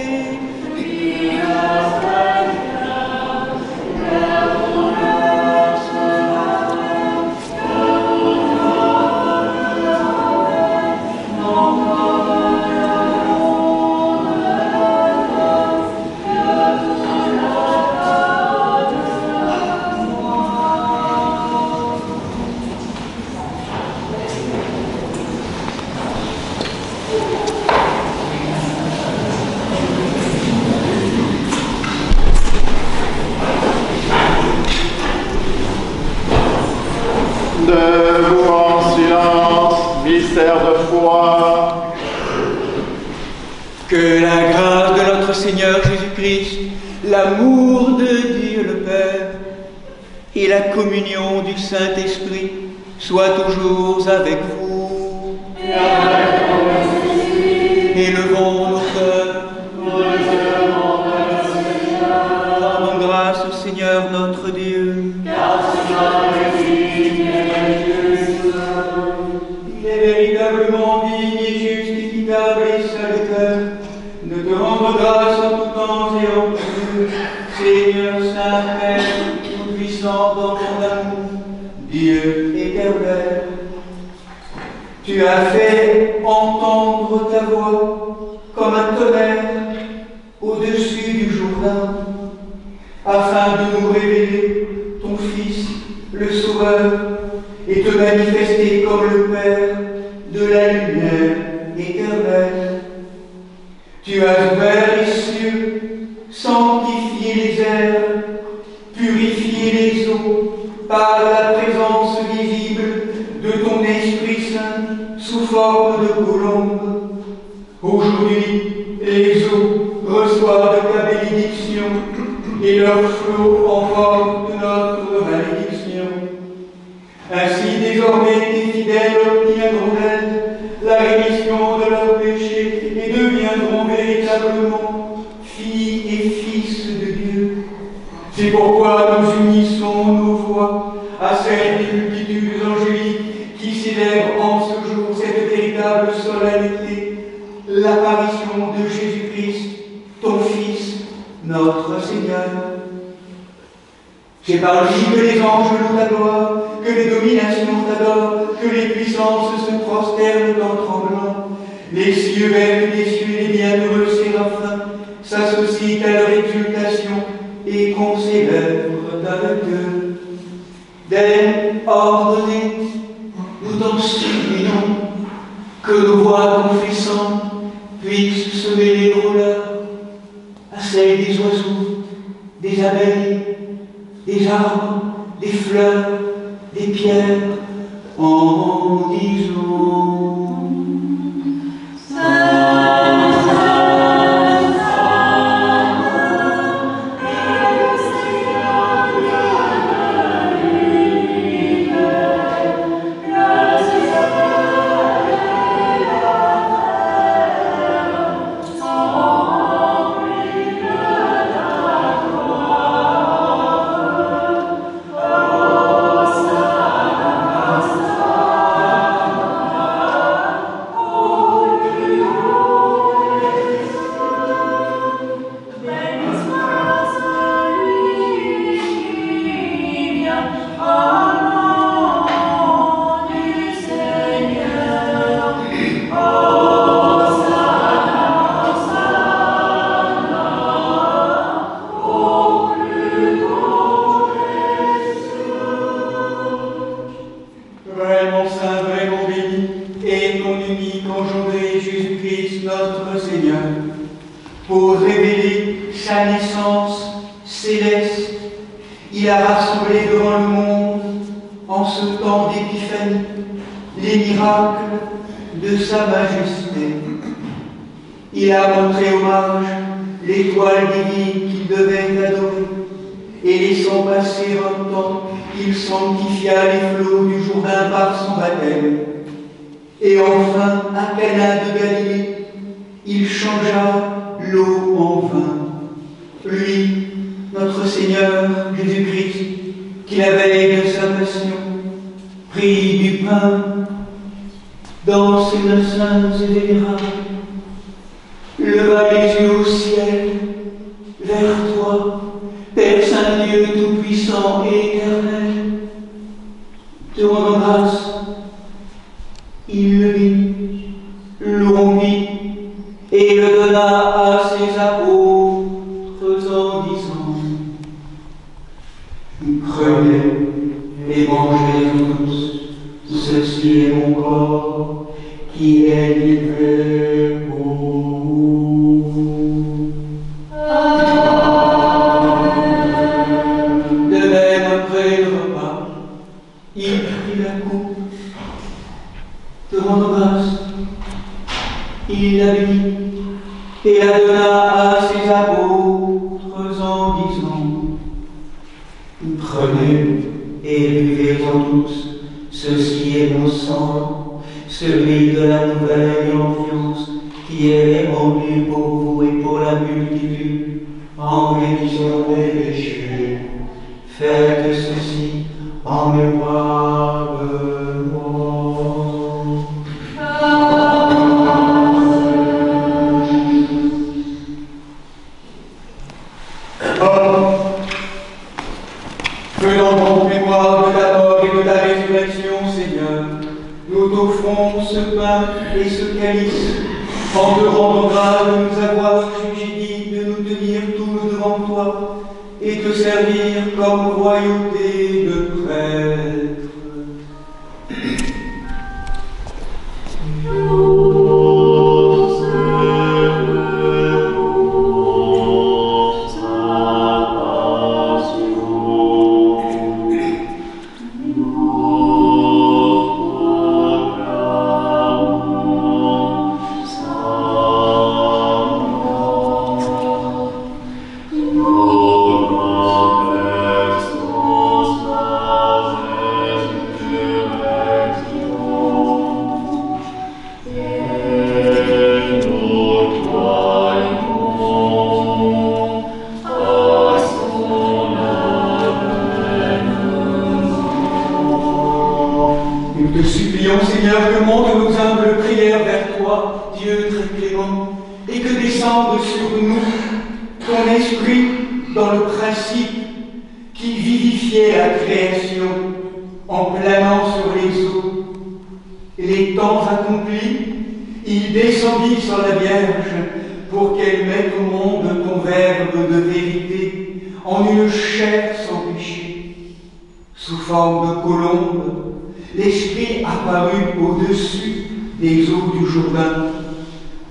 Debout en silence, mystère de foi. Que la grâce de notre Seigneur Jésus-Christ, l'amour de Dieu le Père et la communion du Saint-Esprit soient toujours avec vous. Élevons nos cœurs. Rendons grâce au Seigneur notre Dieu. Il est véritablement digne et juste, équitable et salutaire de te rendre grâce en tout temps et en tout lieu, Seigneur Saint Père, tout-puissant dans ton amour, Dieu éternel. Tu as fait entendre ta voix comme un tonnerre au-dessus du Jourdain, afin de nous révéler ton Fils, le Sauveur, et te manifester comme le Père de la lumière éternelle. Tu as ouvert les cieux, sanctifié les airs, purifié les eaux par la présence visible de ton Esprit Saint sous forme de colombe. Aujourd'hui, les eaux reçoivent ta bénédiction et leur flot en forme de notre malédiction. Ainsi, désormais, tes fidèles obtiendront d'elle la rémission de leurs péchés et deviendront véritablement filles et fils de Dieu. C'est pourquoi nous unissons nos voix à celles des multitudes angéliques qui célèbrent en ce jour cette véritable solennité, l'apparition de Jésus-Christ, ton Fils, notre Seigneur. C'est par lui que les anges louent ta gloire, que les dominations t'adorent, que les puissances se prosternent en tremblant. Les silleubettes des cieux et les bienheureux séraphins s'associent à leur exultation et qu'on célèbre avec eux. Dès ordonnée, nous t'en supplions, que nos voix confessantes puissent se mêler aux leurs, à celles des oiseaux, des abeilles, des arbres, des fleurs, des pierres, en disant Saint, Saint, Saint, le Seigneur de l'univers, le ciel et la terre sont remplis de ta gloire. Hosanna, Hosanna. céleste, il a rassemblé devant le monde, en ce temps d'épiphanie, les miracles de sa majesté. Il a montré hommage l'étoile divine qu'il devait adorer, et laissant passer un temps, il sanctifia les flots du Jourdain par son baptême. Et enfin, à Cana de Galilée, il changea l'eau en vin. Lui, notre Seigneur Jésus-Christ, qui la veille de sa passion, prit du pain dans ses mains saintes et vénérables, leva les yeux au ciel, vers toi, Père Saint-Dieu Tout-Puissant et Éternel, te rendant grâce, il le mit, le rompit et le donna à ses apôtres en disant: prenez et mangez tous, ceci est mon corps qui est livré pour vous. De même, après le repas, il prit la coupe, te rendant grâce, il la bénit et la donna à ses apôtres en disant: prenez et buvez-en tous, ceci est mon sang, celui de la nouvelle alliance qui est répandu pour vous et pour la multitude en rémission des péchés. Faites ceci en mémoire de moi. Faisant donc mémoire de ta mort et de ta résurrection, Seigneur, nous t'offrons ce pain et ce calice, en te rendant grâce de nous avoir jugés dignes de nous tenir tous devant toi et te servir comme royauté de prêtres.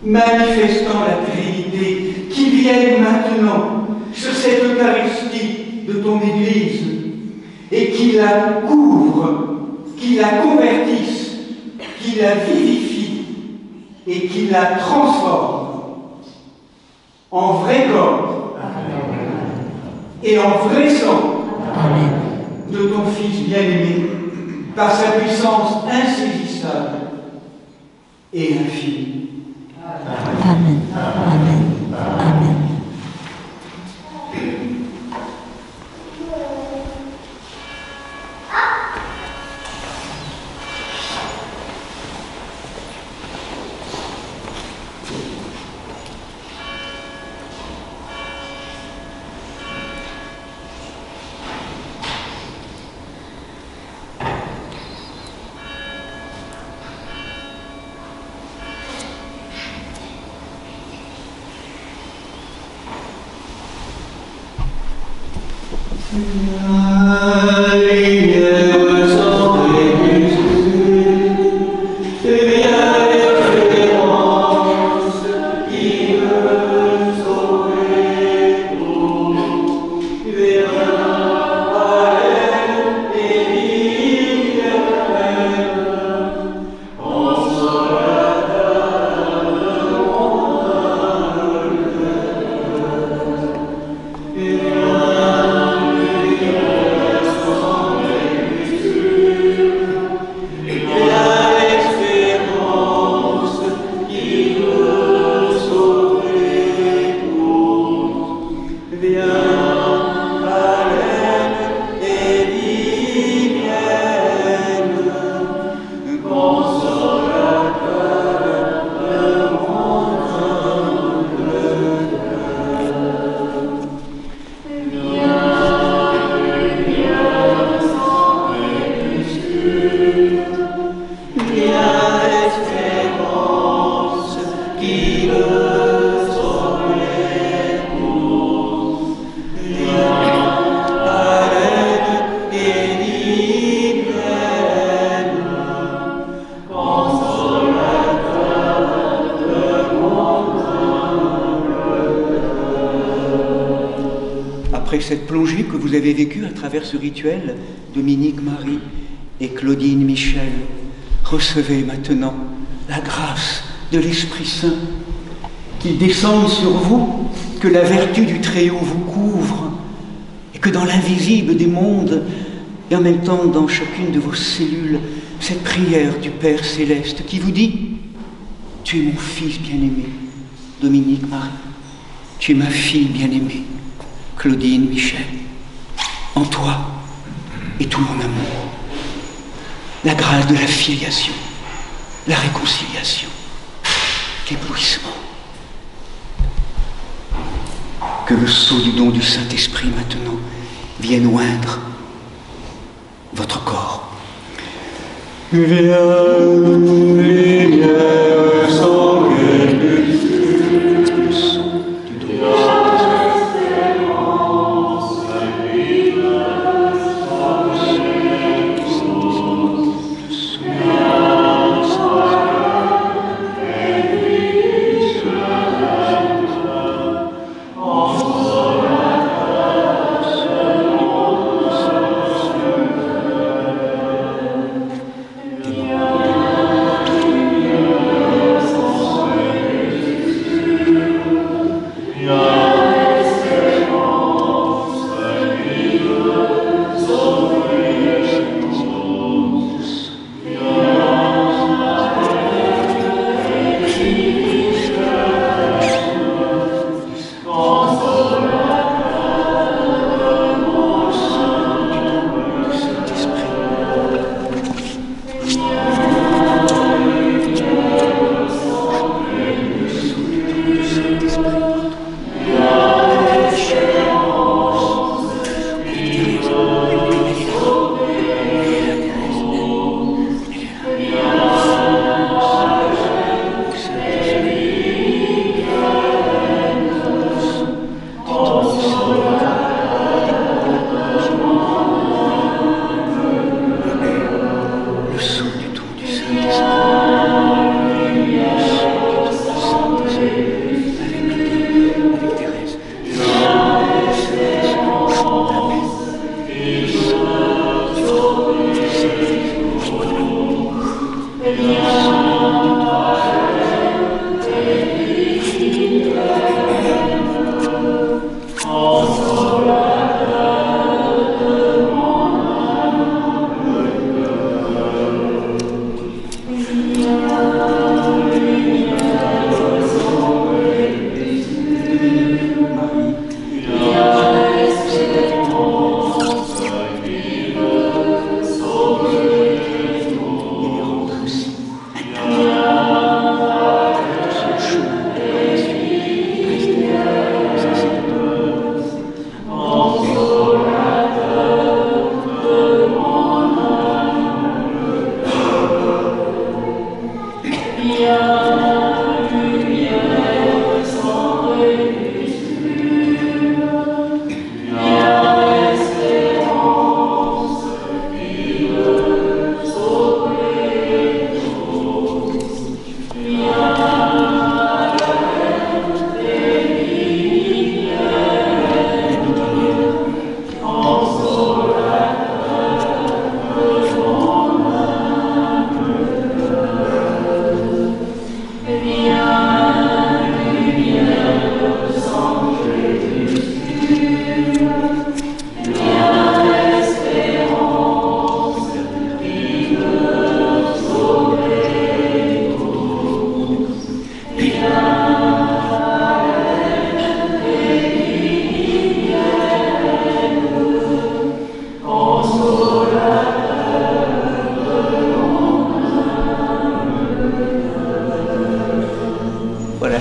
Manifestant la Trinité, qui vienne maintenant sur cette Eucharistie de ton Église et qui la couvre, qui la convertisse, qui la vivifie et qui la transforme en vrai corps et en vrai sang de ton Fils bien-aimé par sa puissance insaisissable et infinie. Amen. Amen. Amen. Vers vous avez vécu à travers ce rituel, Dominique Marie et Claudine Michel, recevez maintenant la grâce de l'Esprit Saint, qu'il descende sur vous, que la vertu du Très-Haut vous couvre, et que dans l'invisible des mondes, et en même temps dans chacune de vos cellules, cette prière du Père Céleste qui vous dit « Tu es mon fils bien-aimé, Dominique Marie, tu es ma fille bien-aimée, Claudine Michel, en toi et tout mon amour, la grâce de la filiation, la réconciliation, l'éblouissement. Que le sceau du don du Saint-Esprit maintenant vienne oindre votre corps. Viens, lumière sans quelqu'un. Le sceau du don du Saint-Esprit.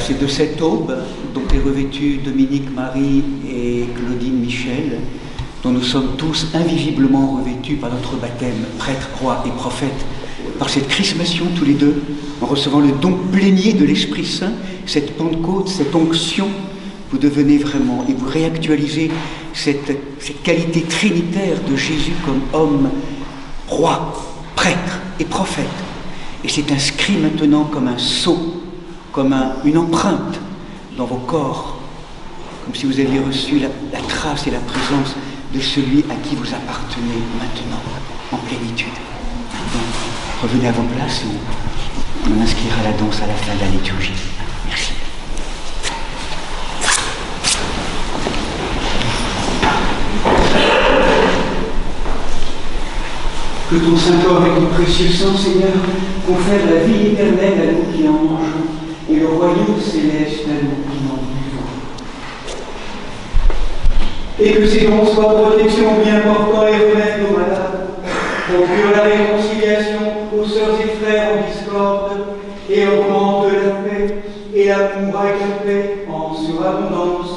C'est de cette aube dont est revêtue Dominique Marie et Claudine Michel, dont nous sommes tous invisiblement revêtus par notre baptême, prêtre, roi et prophète, par cette chrismation tous les deux, en recevant le don plénier de l'Esprit Saint, cette Pentecôte, cette onction, vous devenez vraiment, et vous réactualisez cette qualité trinitaire de Jésus comme homme, roi, prêtre et prophète. Et c'est inscrit maintenant comme un sceau, comme une empreinte dans vos corps, comme si vous aviez reçu la trace et la présence de celui à qui vous appartenez maintenant, en plénitude. Donc, revenez à vos places et on inscrira la danse à la fin de la liturgie. Merci. Que ton Saint-Corps et ton précieux sang, Seigneur, confère la vie éternelle à nous qui en mangeons et le royaume céleste à nous qui en buvons. Et que ces dons soient protection bien portants et remède aux malades, procure la réconciliation aux sœurs et frères en discorde et augmente la paix et l'amour avec la paix en surabondance,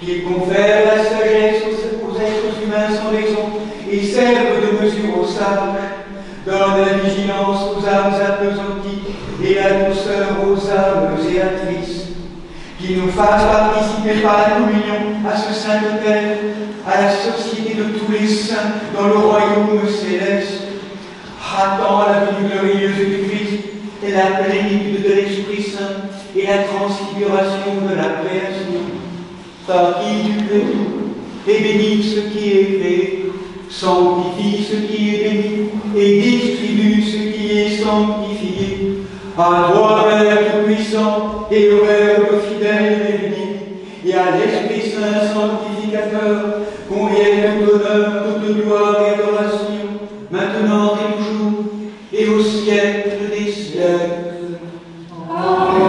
qu'il confère la sagesse aux êtres humains sans raison et serve de mesure aux sages, donne la vigilance aux âmes appesanties et la douceur aux âmes zéatrices, qui nous fasse participer par la communion à ce saint autel, à la société de tous les saints dans le royaume céleste, attend la venue glorieuse du Christ et la plénitude de l'Esprit Saint et la transfiguration de la création, par qui tu crées tout et bénis ce qui est créé, sanctifie ce qui est béni et distribue ce qui est sanctifié. À toi, Père Tout-Puissant, et au Verbe fidèle et béni, et à l'Esprit Saint sanctificateur, convienne tout honneur, toute gloire et adoration, maintenant et toujours, et au siècle des siècles. Amen.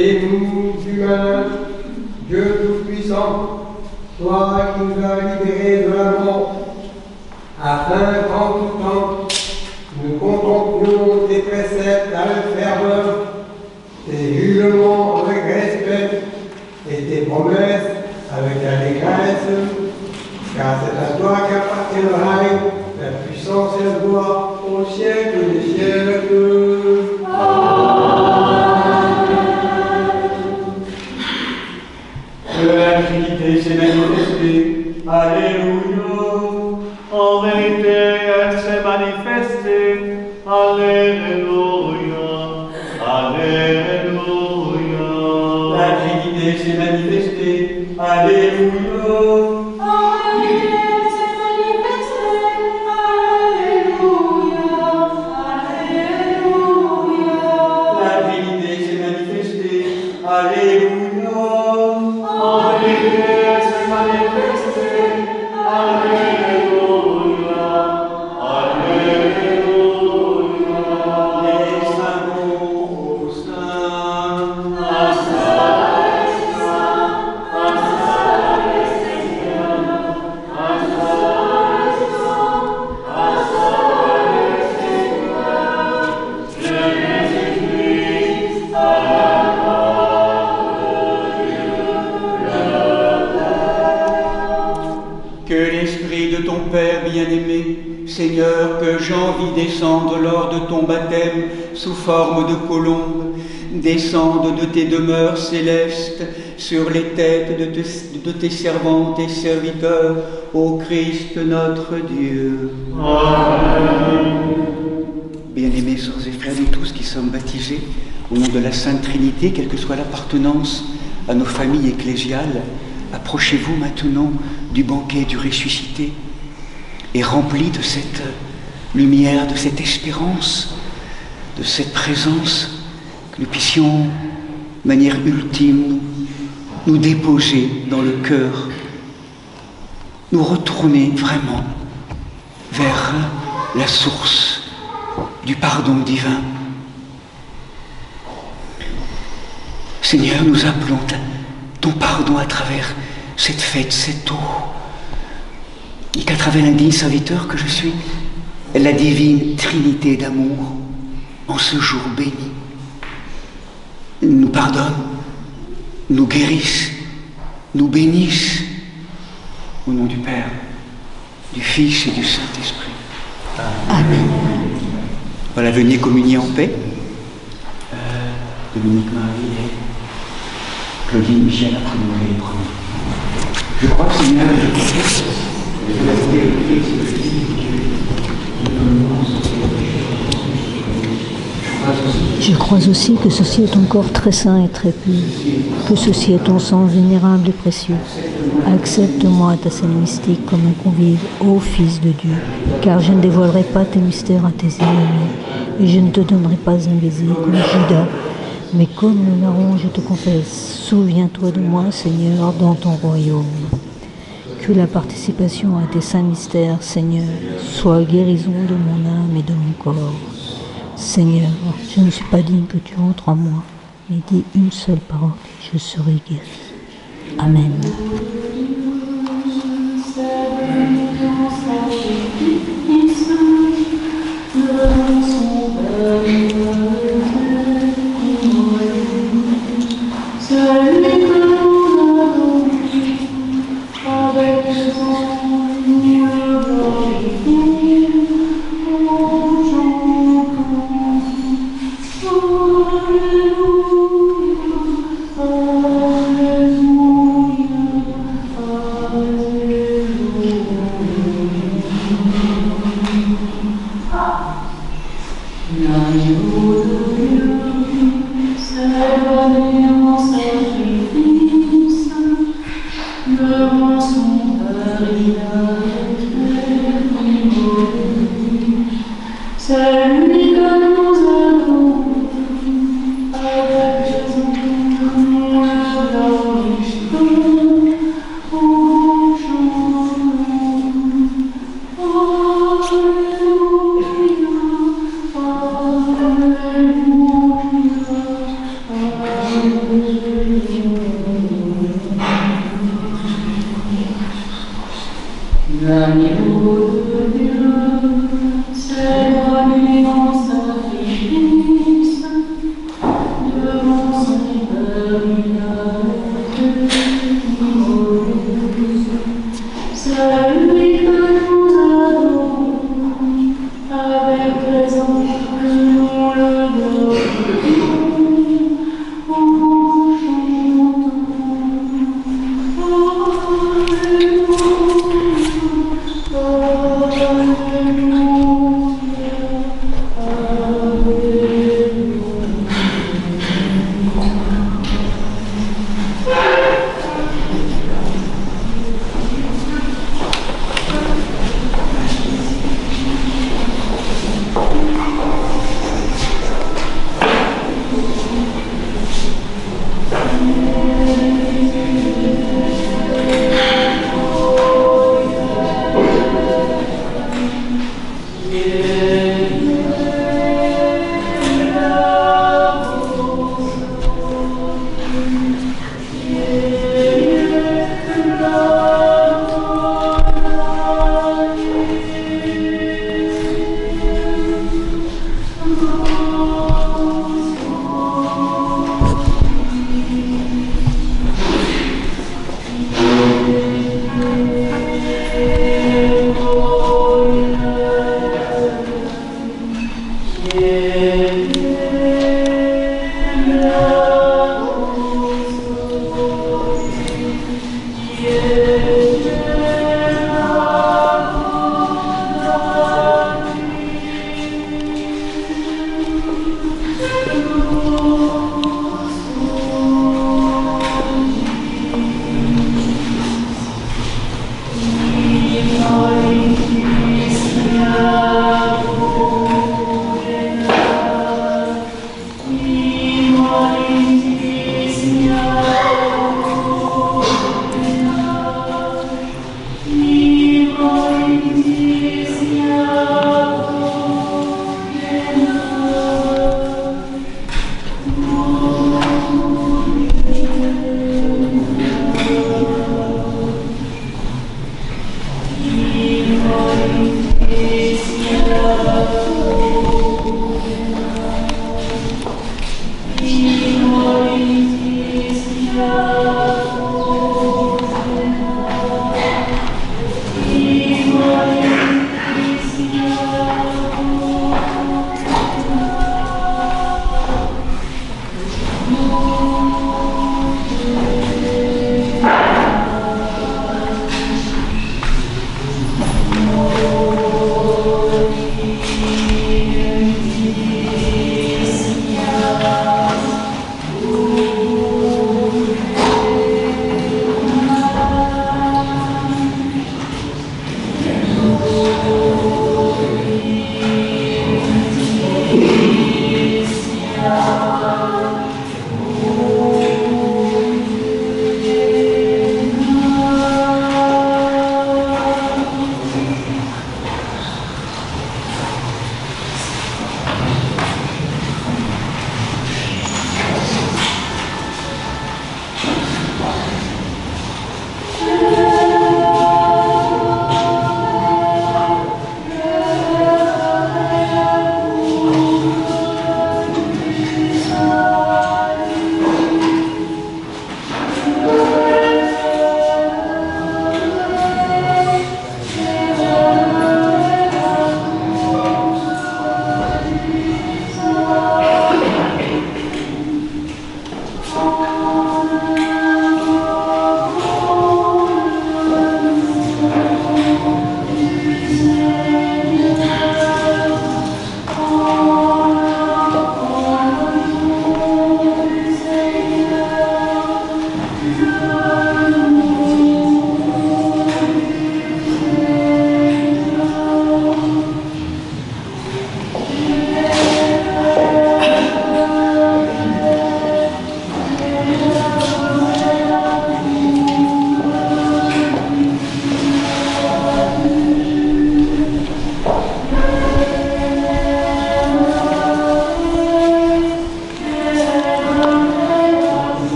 Délivrez-nous du malin, Dieu Tout-Puissant, toi qui nous as libérés de la mort, afin qu'en tout temps, nous contemplions tes préceptes avec ferveur, tes jugements avec respect et tes promesses avec allégresse, car c'est à toi qu'appartient le règne, la puissance et la gloire au siècle des siècles. Que la Trinité s'est manifestée. Alléluia. En vérité, elle s'est manifestée. Alléluia. Alléluia. La Trinité s'est manifestée. Alléluia. La Trinité s'est manifestée. Alléluia. En vérité, elle s'est manifestée. Alléluia. Alléluia. Les saints au sein. Que l'esprit de ton Père bien-aimé, Seigneur, que Jean vit descendre lors de ton baptême sous forme de colombe, descende de tes demeures célestes sur les têtes de tes servantes et serviteurs, ô Christ notre Dieu. Amen. Bien-aimés sœurs et frères, nous tous qui sommes baptisés au nom de la Sainte Trinité, quelle que soit l'appartenance à nos familles ecclésiales, approchez-vous maintenant du banquet du ressuscité et remplis de cette lumière, de cette espérance, de cette présence, que nous puissions, de manière ultime, nous déposer dans le cœur, nous retourner vraiment vers la source du pardon divin. Seigneur, nous appelons ton pardon à travers cette fête, cette eau, et qu'à travers l'indigne serviteur que je suis, la divine Trinité d'amour, en ce jour béni, nous pardonne, nous guérisse, nous bénisse, au nom du Père, du Fils et du Saint-Esprit. Amen. Voilà, venez communier en paix. Dominique Marie et Claudine Michel, après nous les premiers. Je crois que Seigneur, Je crois aussi que ceci est ton corps très saint et très pur, que ceci est ton sang vénérable et précieux. Accepte-moi ta scène mystique comme un convive, ô Fils de Dieu, car je ne dévoilerai pas tes mystères à tes ennemis, et je ne te donnerai pas un baiser comme Judas, mais comme le larron, je te confesse, souviens-toi de moi, Seigneur, dans ton royaume. Que la participation à tes saints mystères, Seigneur, soit guérison de mon âme et de mon corps. Seigneur, je ne suis pas digne que tu entres en moi, mais dis une seule parole et je serai guéri. Amen. Amen.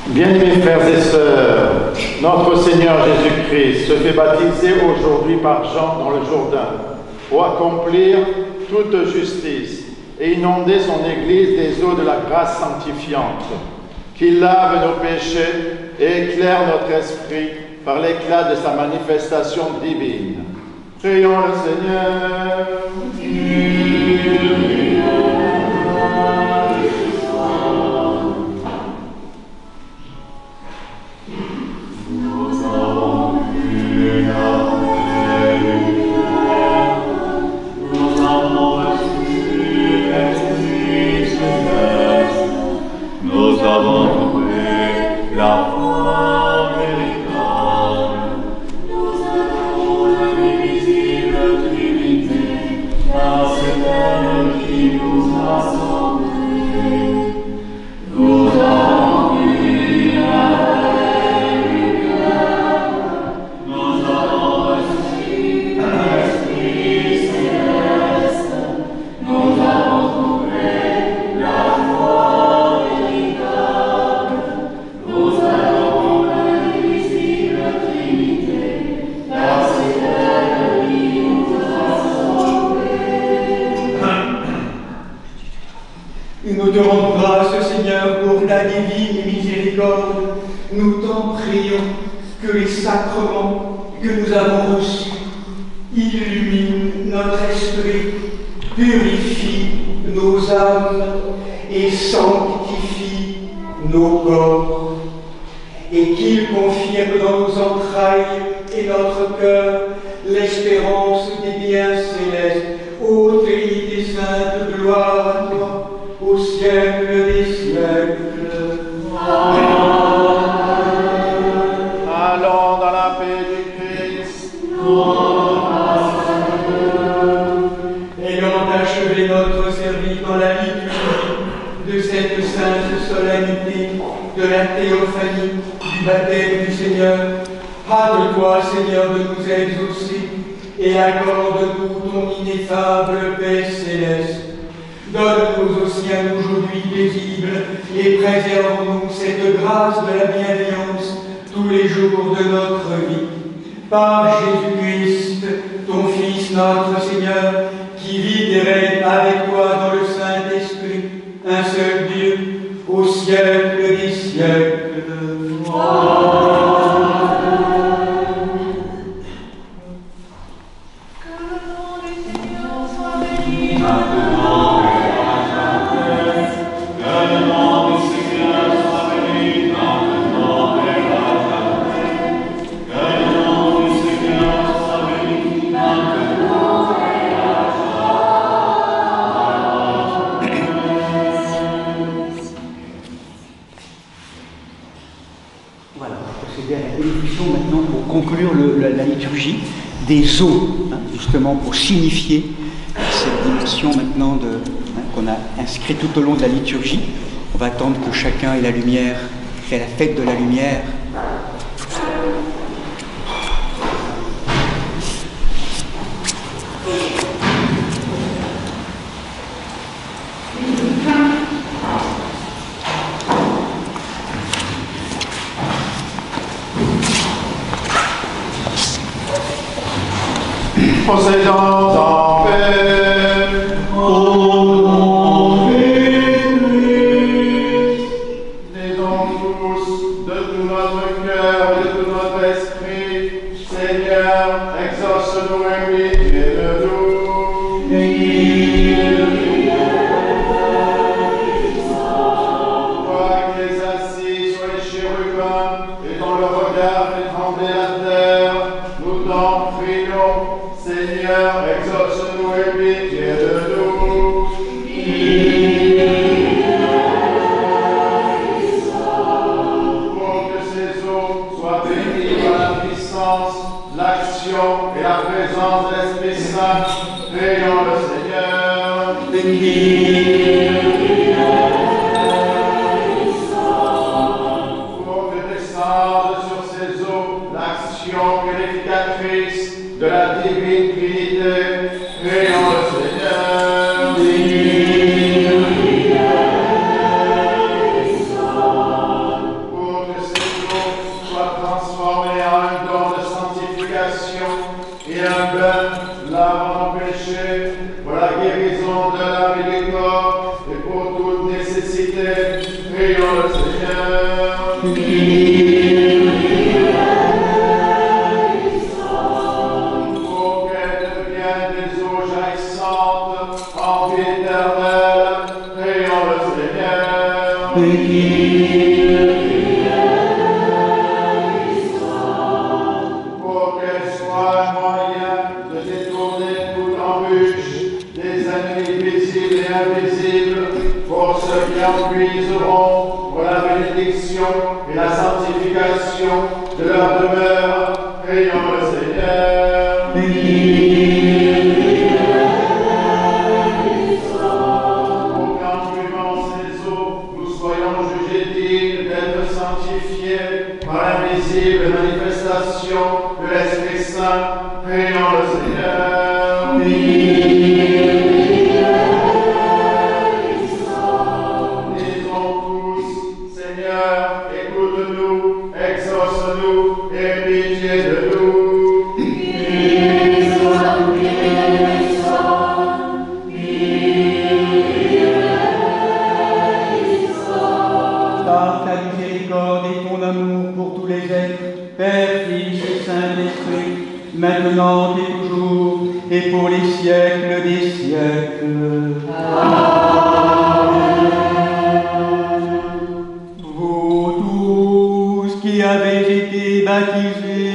Bien-aimés frères et sœurs, notre Seigneur Jésus-Christ se fait baptiser aujourd'hui par Jean dans le Jourdain pour accomplir toute justice et inonder son Église des eaux de la grâce sanctifiante, qui lave nos péchés et éclaire notre esprit par l'éclat de sa manifestation divine. Prions le Seigneur. Nous avons trouvé la foi véritable. Nous avons l'invisible Trinité, car c'est elle qui nous a sauvés. Nous avons vu la lumière. Nous avons reçu l'Esprit céleste. Nous avons trouvé la foi véritable. Nous avons l'invisible Trinité, car c'est elle qui nous a sauvés. Nous te rendons grâce, Seigneur, pour ta divine miséricorde. Nous t'en prions que les sacrements que nous avons reçus illuminent notre esprit, purifient nos âmes et sanctifient nos corps, et qu'ils confirment dans nos entrailles et notre cœur l'espérance des biens célestes. Ô Trinité sainte, gloire à toi, au siècle des siècles. Allons dans la paix du Christ. Ayant achevé notre service dans la liturgie de cette sainte solennité de la théophanie du baptême du Seigneur, hâte-toi, Seigneur, de nous exaucer et accorde-nous ton ineffable paix céleste. Donne-nous aussi à nous aujourd'hui paisibles et préserve-nous cette grâce de la bienveillance tous les jours de notre vie. Par Jésus-Christ, ton Fils, notre Seigneur, qui vit et règne avec toi dans le Saint-Esprit, un seul Dieu, au siècle des siècles. Voilà, on va procéder à la bénédiction maintenant pour conclure la liturgie des eaux, hein, justement pour signifier cette dimension maintenant qu'on a inscrite tout au long de la liturgie. On va attendre que chacun ait la lumière, c'est la fête de la lumière. Procédons en paix, Au nom du Christ. disons tous de tout notre cœur et de tout notre esprit, Seigneur, exauce-nous et pitié de nous. Toi qui es assis sur les chérubins et dont le regard fait trembler la terre, nous t'en prions. Seigneur, exauce-nous et pitié de nous. Pour que ces eaux soient bénies par la puissance, l'action et la présence de l'Esprit Saint, prions le Seigneur. Pour que descende sur ces eaux l'action purificatrice de la divine Trinité, prions le Seigneur. Pour que ces eaux soient transformées en un don de sanctification et un bain lavant nos péchés, pour la guérison de l'âme et du corps et pour toute nécessité, prions le Seigneur. Pour qu'elles deviennent des eaux jaillissantes en vie éternelle, prions le Seigneur. Pour qu'elles soient un moyen de détourner toute embûche des ennemis visibles et invisibles, pour ceux qui en puiseront pour la bénédiction et la sanctification de leur demeure, prions le Seigneur. Pour qu'en buvant ces eaux, nous soyons jugés dignes d'être sanctifiés par l'invisible manifestation de l'Esprit Saint, prions le Seigneur. Disons tous, Seigneur, écoute-nous, exauce-nous et pitié de nous. Par ta miséricorde et ton amour pour tous les êtres, Père, Fils et Saint-Esprit, maintenant et toujours, et pour les siècles des siècles. Vous tous qui avez été baptisés,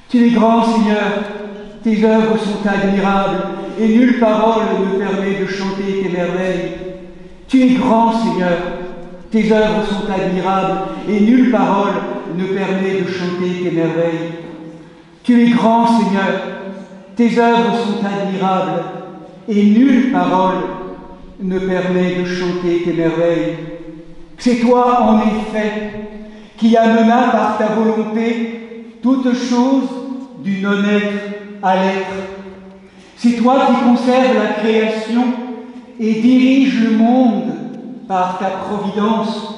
Tu es grand, Seigneur, tes œuvres sont admirables, et nulle parole ne permet de chanter tes merveilles. Tu es grand, Seigneur, tes œuvres sont admirables, et nulle parole ne permet de chanter tes merveilles. Tu es grand, Seigneur, tes œuvres sont admirables, et nulle parole ne permet de chanter tes merveilles. C'est toi, en effet, qui amena par ta volonté toutes choses du non-être à l'être. C'est toi qui conserves la création et diriges le monde par ta providence.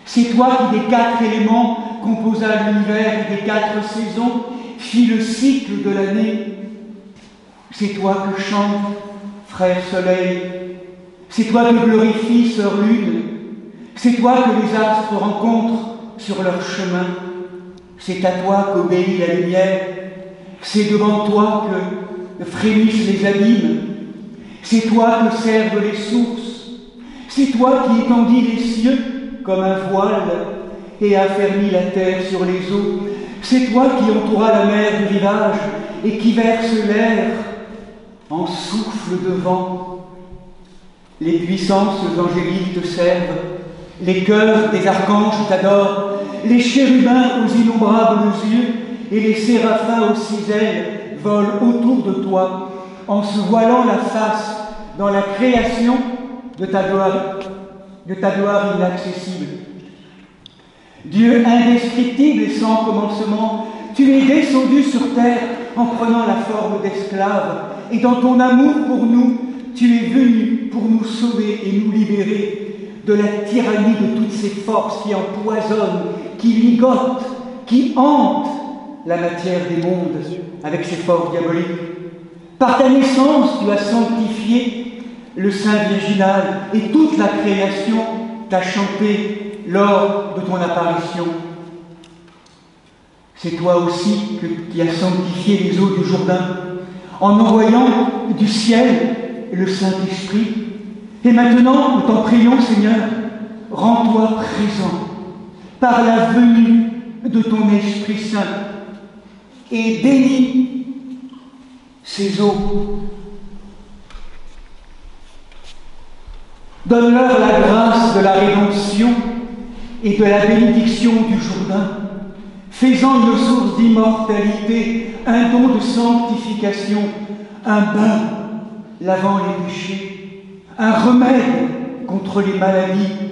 C'est toi qui, des 4 éléments, composa l'univers et des 4 saisons, fit le cycle de l'année. C'est toi que chante, frère soleil. C'est toi que glorifie sœur lune. C'est toi que les astres rencontrent sur leur chemin. C'est à toi qu'obéit la lumière. C'est devant toi que frémissent les abîmes. C'est toi que servent les sources. C'est toi qui étendis les cieux comme un voile et affermis la terre sur les eaux. C'est toi qui entouras la mer du rivage et qui verse l'air en souffle de vent. Les puissances angéliques te servent, les chœurs des archanges t'adorent, les chérubins aux innombrables yeux et les séraphins aux 6 ailes volent autour de toi en se voilant la face dans la création de ta gloire inaccessible. Dieu indescriptible et sans commencement, tu es descendu sur terre en prenant la forme d'esclave, et dans ton amour pour nous, tu es venu pour nous sauver et nous libérer de la tyrannie de toutes ces forces qui empoisonnent, qui ligotent, qui hantent la matière des mondes avec ses forces diaboliques. Par ta naissance, tu as sanctifié le sein virginal et toute la création t'a chanté lors de ton apparition. C'est toi aussi qui as sanctifié les eaux du Jourdain en envoyant du ciel le Saint-Esprit. Et maintenant, nous t'en prions, Seigneur, rends-toi présent par la venue de ton Esprit Saint et bénis ces eaux. Donne-leur la grâce de la rédemption et de la bénédiction du Jourdain, fais-en une source d'immortalité, un don de sanctification, un bain lavant les péchés, un remède contre les maladies,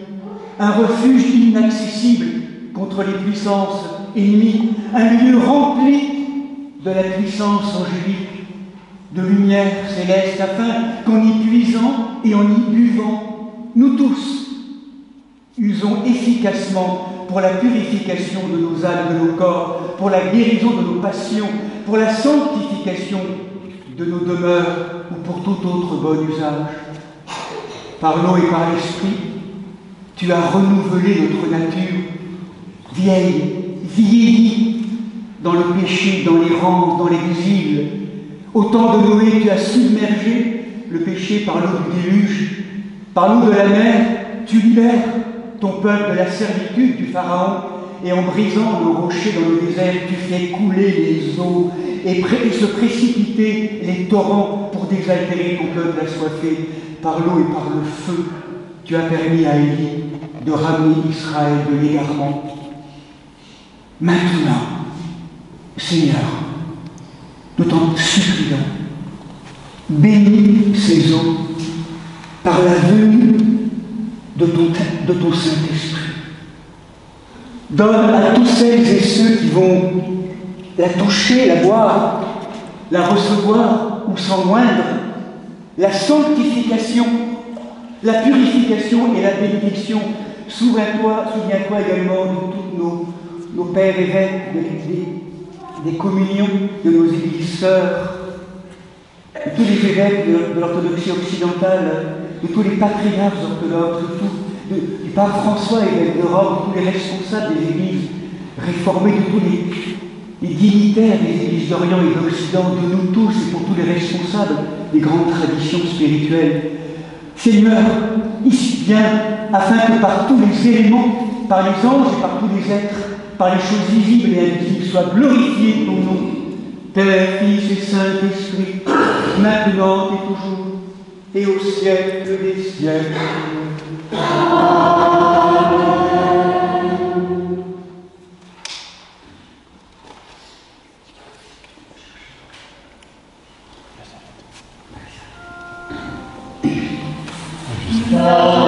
un refuge inaccessible contre les puissances ennemies, un lieu rempli de la puissance angélique, de lumière céleste, afin qu'en y puisant et en y buvant, nous tous usons efficacement pour la purification de nos âmes et de nos corps, pour la guérison de nos passions, pour la sanctification de nos demeures ou pour tout autre bon usage. Par l'eau et par l'esprit, tu as renouvelé notre nature, vieillie dans le péché, dans l'errance, dans l'exil. Au temps de Noé, tu as submergé le péché par l'eau du déluge. Par l'eau de la mer, tu libères ton peuple de la servitude du Pharaon, et en brisant le rocher dans le désert, tu fais couler les eaux et se précipiter les torrents pour désaltérer ton peuple assoiffé. Par l'eau et par le feu, tu as permis à Élie de ramener Israël de l'égarement. Maintenant, Seigneur, nous t'en supplions, bénis ces eaux par la venue de ton Saint-Esprit. Donne à tous celles et ceux qui vont la toucher, la boire, la recevoir ou s'en moindre, la sanctification, la purification et la bénédiction. Souviens-toi également de tous nos pères évêques, des communions de nos églises sœurs, de tous les évêques de l'orthodoxie occidentale, de tous les patriarches orthodoxes, du pape François, évêque de Rome, de tous les responsables des églises réformées, de tous les dignitaires des églises d'Orient et d'Occident, de nous tous et pour tous les responsables des grandes traditions spirituelles. Seigneur, ici viens, afin que par tous les éléments, par les anges et par tous les êtres, par les choses visibles et invisibles, soit glorifié ton nom, Père, Fils et Saint-Esprit, maintenant et toujours, et au siècle des siècles. La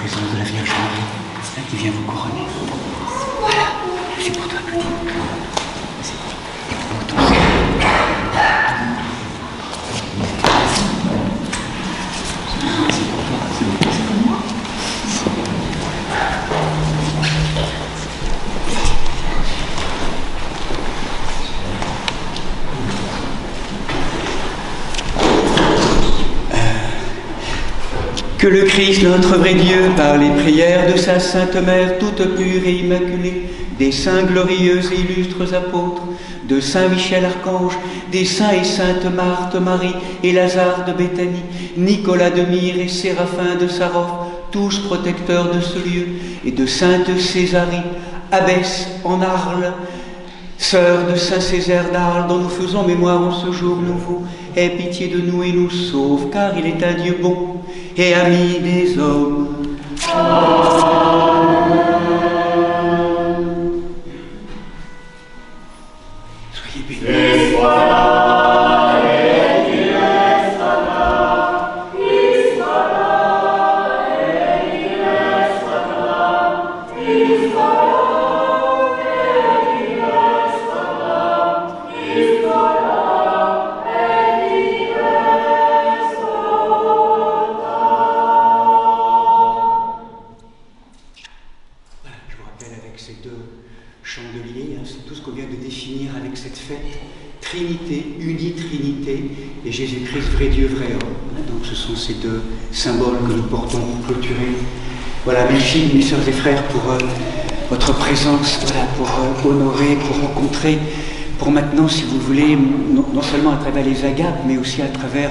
présence de la Vierge Marie qui vient vous couronner. Voilà, c'est pour toi, petit. Que le Christ, notre vrai Dieu, par les prières de sa Sainte Mère, toute pure et immaculée, des saints glorieux et illustres apôtres, de Saint Michel Archange, des saints et saintes Marthe, Marie et Lazare de Béthanie, Nicolas de Myre et Séraphin de Sarov, tous protecteurs de ce lieu, et de Sainte Césarie, abbesse en Arles, sœur de Saint Césaire d'Arles, dont nous faisons mémoire en ce jour nouveau, aie pitié de nous et nous sauve, car il est un Dieu bon et ami des hommes. Soyez bénis. Trinité, unie Trinité, et Jésus-Christ, vrai Dieu, vrai homme. Donc ce sont ces deux symboles que nous portons pour clôturer. Voilà, merci mes sœurs et frères pour votre présence, voilà, pour honorer, pour rencontrer, pour maintenant, si vous voulez, non seulement à travers les agapes, mais aussi à travers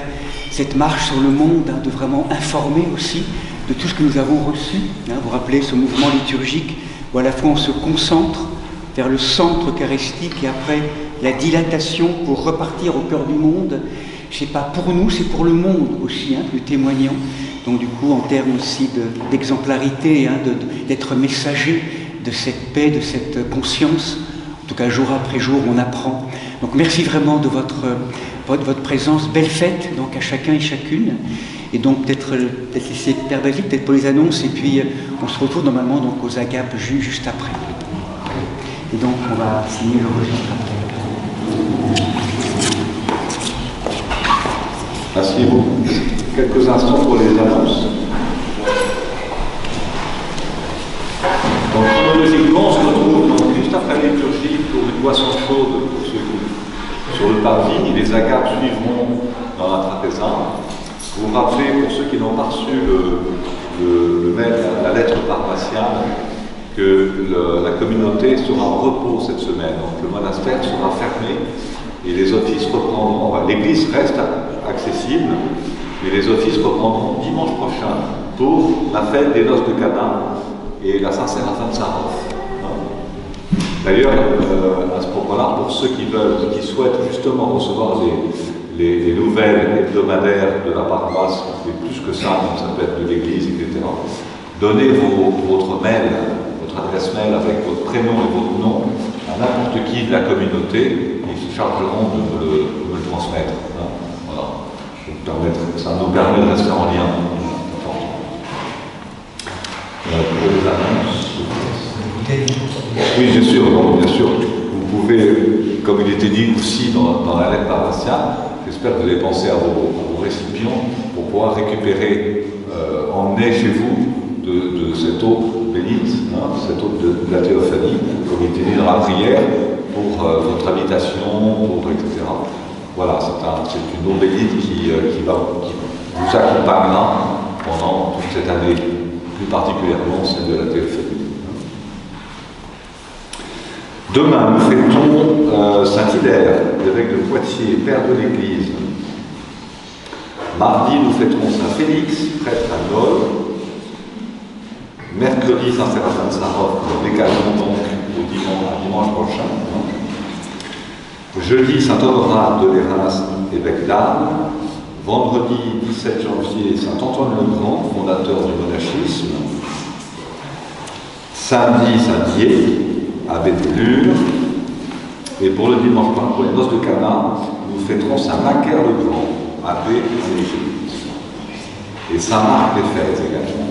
cette marche sur le monde, de vraiment informer aussi de tout ce que nous avons reçu. Vous vous rappelez ce mouvement liturgique où à la fois on se concentre vers le centre eucharistique et après la dilatation pour repartir au cœur du monde. C'est pas pour nous, c'est pour le monde aussi, que nous témoignons. Donc du coup, en termes aussi d'exemplarité, d'être messager de cette paix, de cette conscience, en tout cas jour après jour, on apprend. Donc merci vraiment de votre présence. Belle fête donc à chacun et chacune. Et donc peut-être laisser Père David, peut-être pour les annonces, et puis on se retrouve normalement donc aux agapes juste après. Et donc on va signer le registre après. Asseyez-vous quelques instants pour les annonces. Donc, chronologiquement, on se retrouve donc juste après la liturgie pour une boisson chaude pour ceux qui sur le parvis. Les agapes suivront dans la trapézin. Vous vous rappelez, pour ceux qui n'ont pas reçu la lettre paroissiale, que la communauté sera en repos cette semaine. Donc le monastère sera fermé et les offices reprendront. L'église reste accessible, mais les offices reprendront dimanche prochain pour la fête des noces de Cana et la Saint-Séraphin de Sarov. D'ailleurs, à ce propos-là, pour ceux qui souhaitent justement recevoir les nouvelles hebdomadaires de la paroisse, qui fait plus que ça, donc ça peut être de l'église, etc., donnez votre mail, votre adresse mail avec votre prénom et votre nom à n'importe qui de la communauté, ils se chargeront de me le transmettre. Voilà. Ça nous permet de rester en lien. Pour les annonces. Oui, bien sûr, bien sûr. Vous pouvez, comme il était dit aussi dans la lettre paroissiale, j'espère que vous avez pensé à vos récipients pour pouvoir récupérer, emmener chez vous de cette eau bénite, cette eau de la théophanie, comme il était dit dans la prière, pour votre habitation, etc. Voilà, c'est une eau bénite qui vous accompagnera pendant toute cette année, plus particulièrement celle de la théophanie. Demain, nous fêtons Saint-Hilaire, évêque de Poitiers, père de l'Église. Mardi, nous fêterons Saint-Félix, prêtre à Gaulle. Mercredi, Saint-Séraphin de Sarov, nous décalons donc au dimanche prochain. Jeudi, Saint-Honorat de Léras, évêque d'Arles. Vendredi 17 janvier, Saint-Antoine le Grand, fondateur du monachisme. Samedi, Saint-Dié, abbé de Lure. Et pour le dimanche prochain, pour les noces de Cana, nous fêterons Saint-Macaire le Grand, abbé de l'Église. Et Saint-Marc des Fêtes également.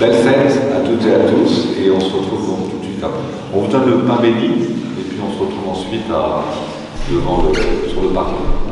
Belle fête à toutes et à tous, et on se retrouve donc tout de suite après. On vous donne le pain béni, et puis on se retrouve ensuite sur le parking.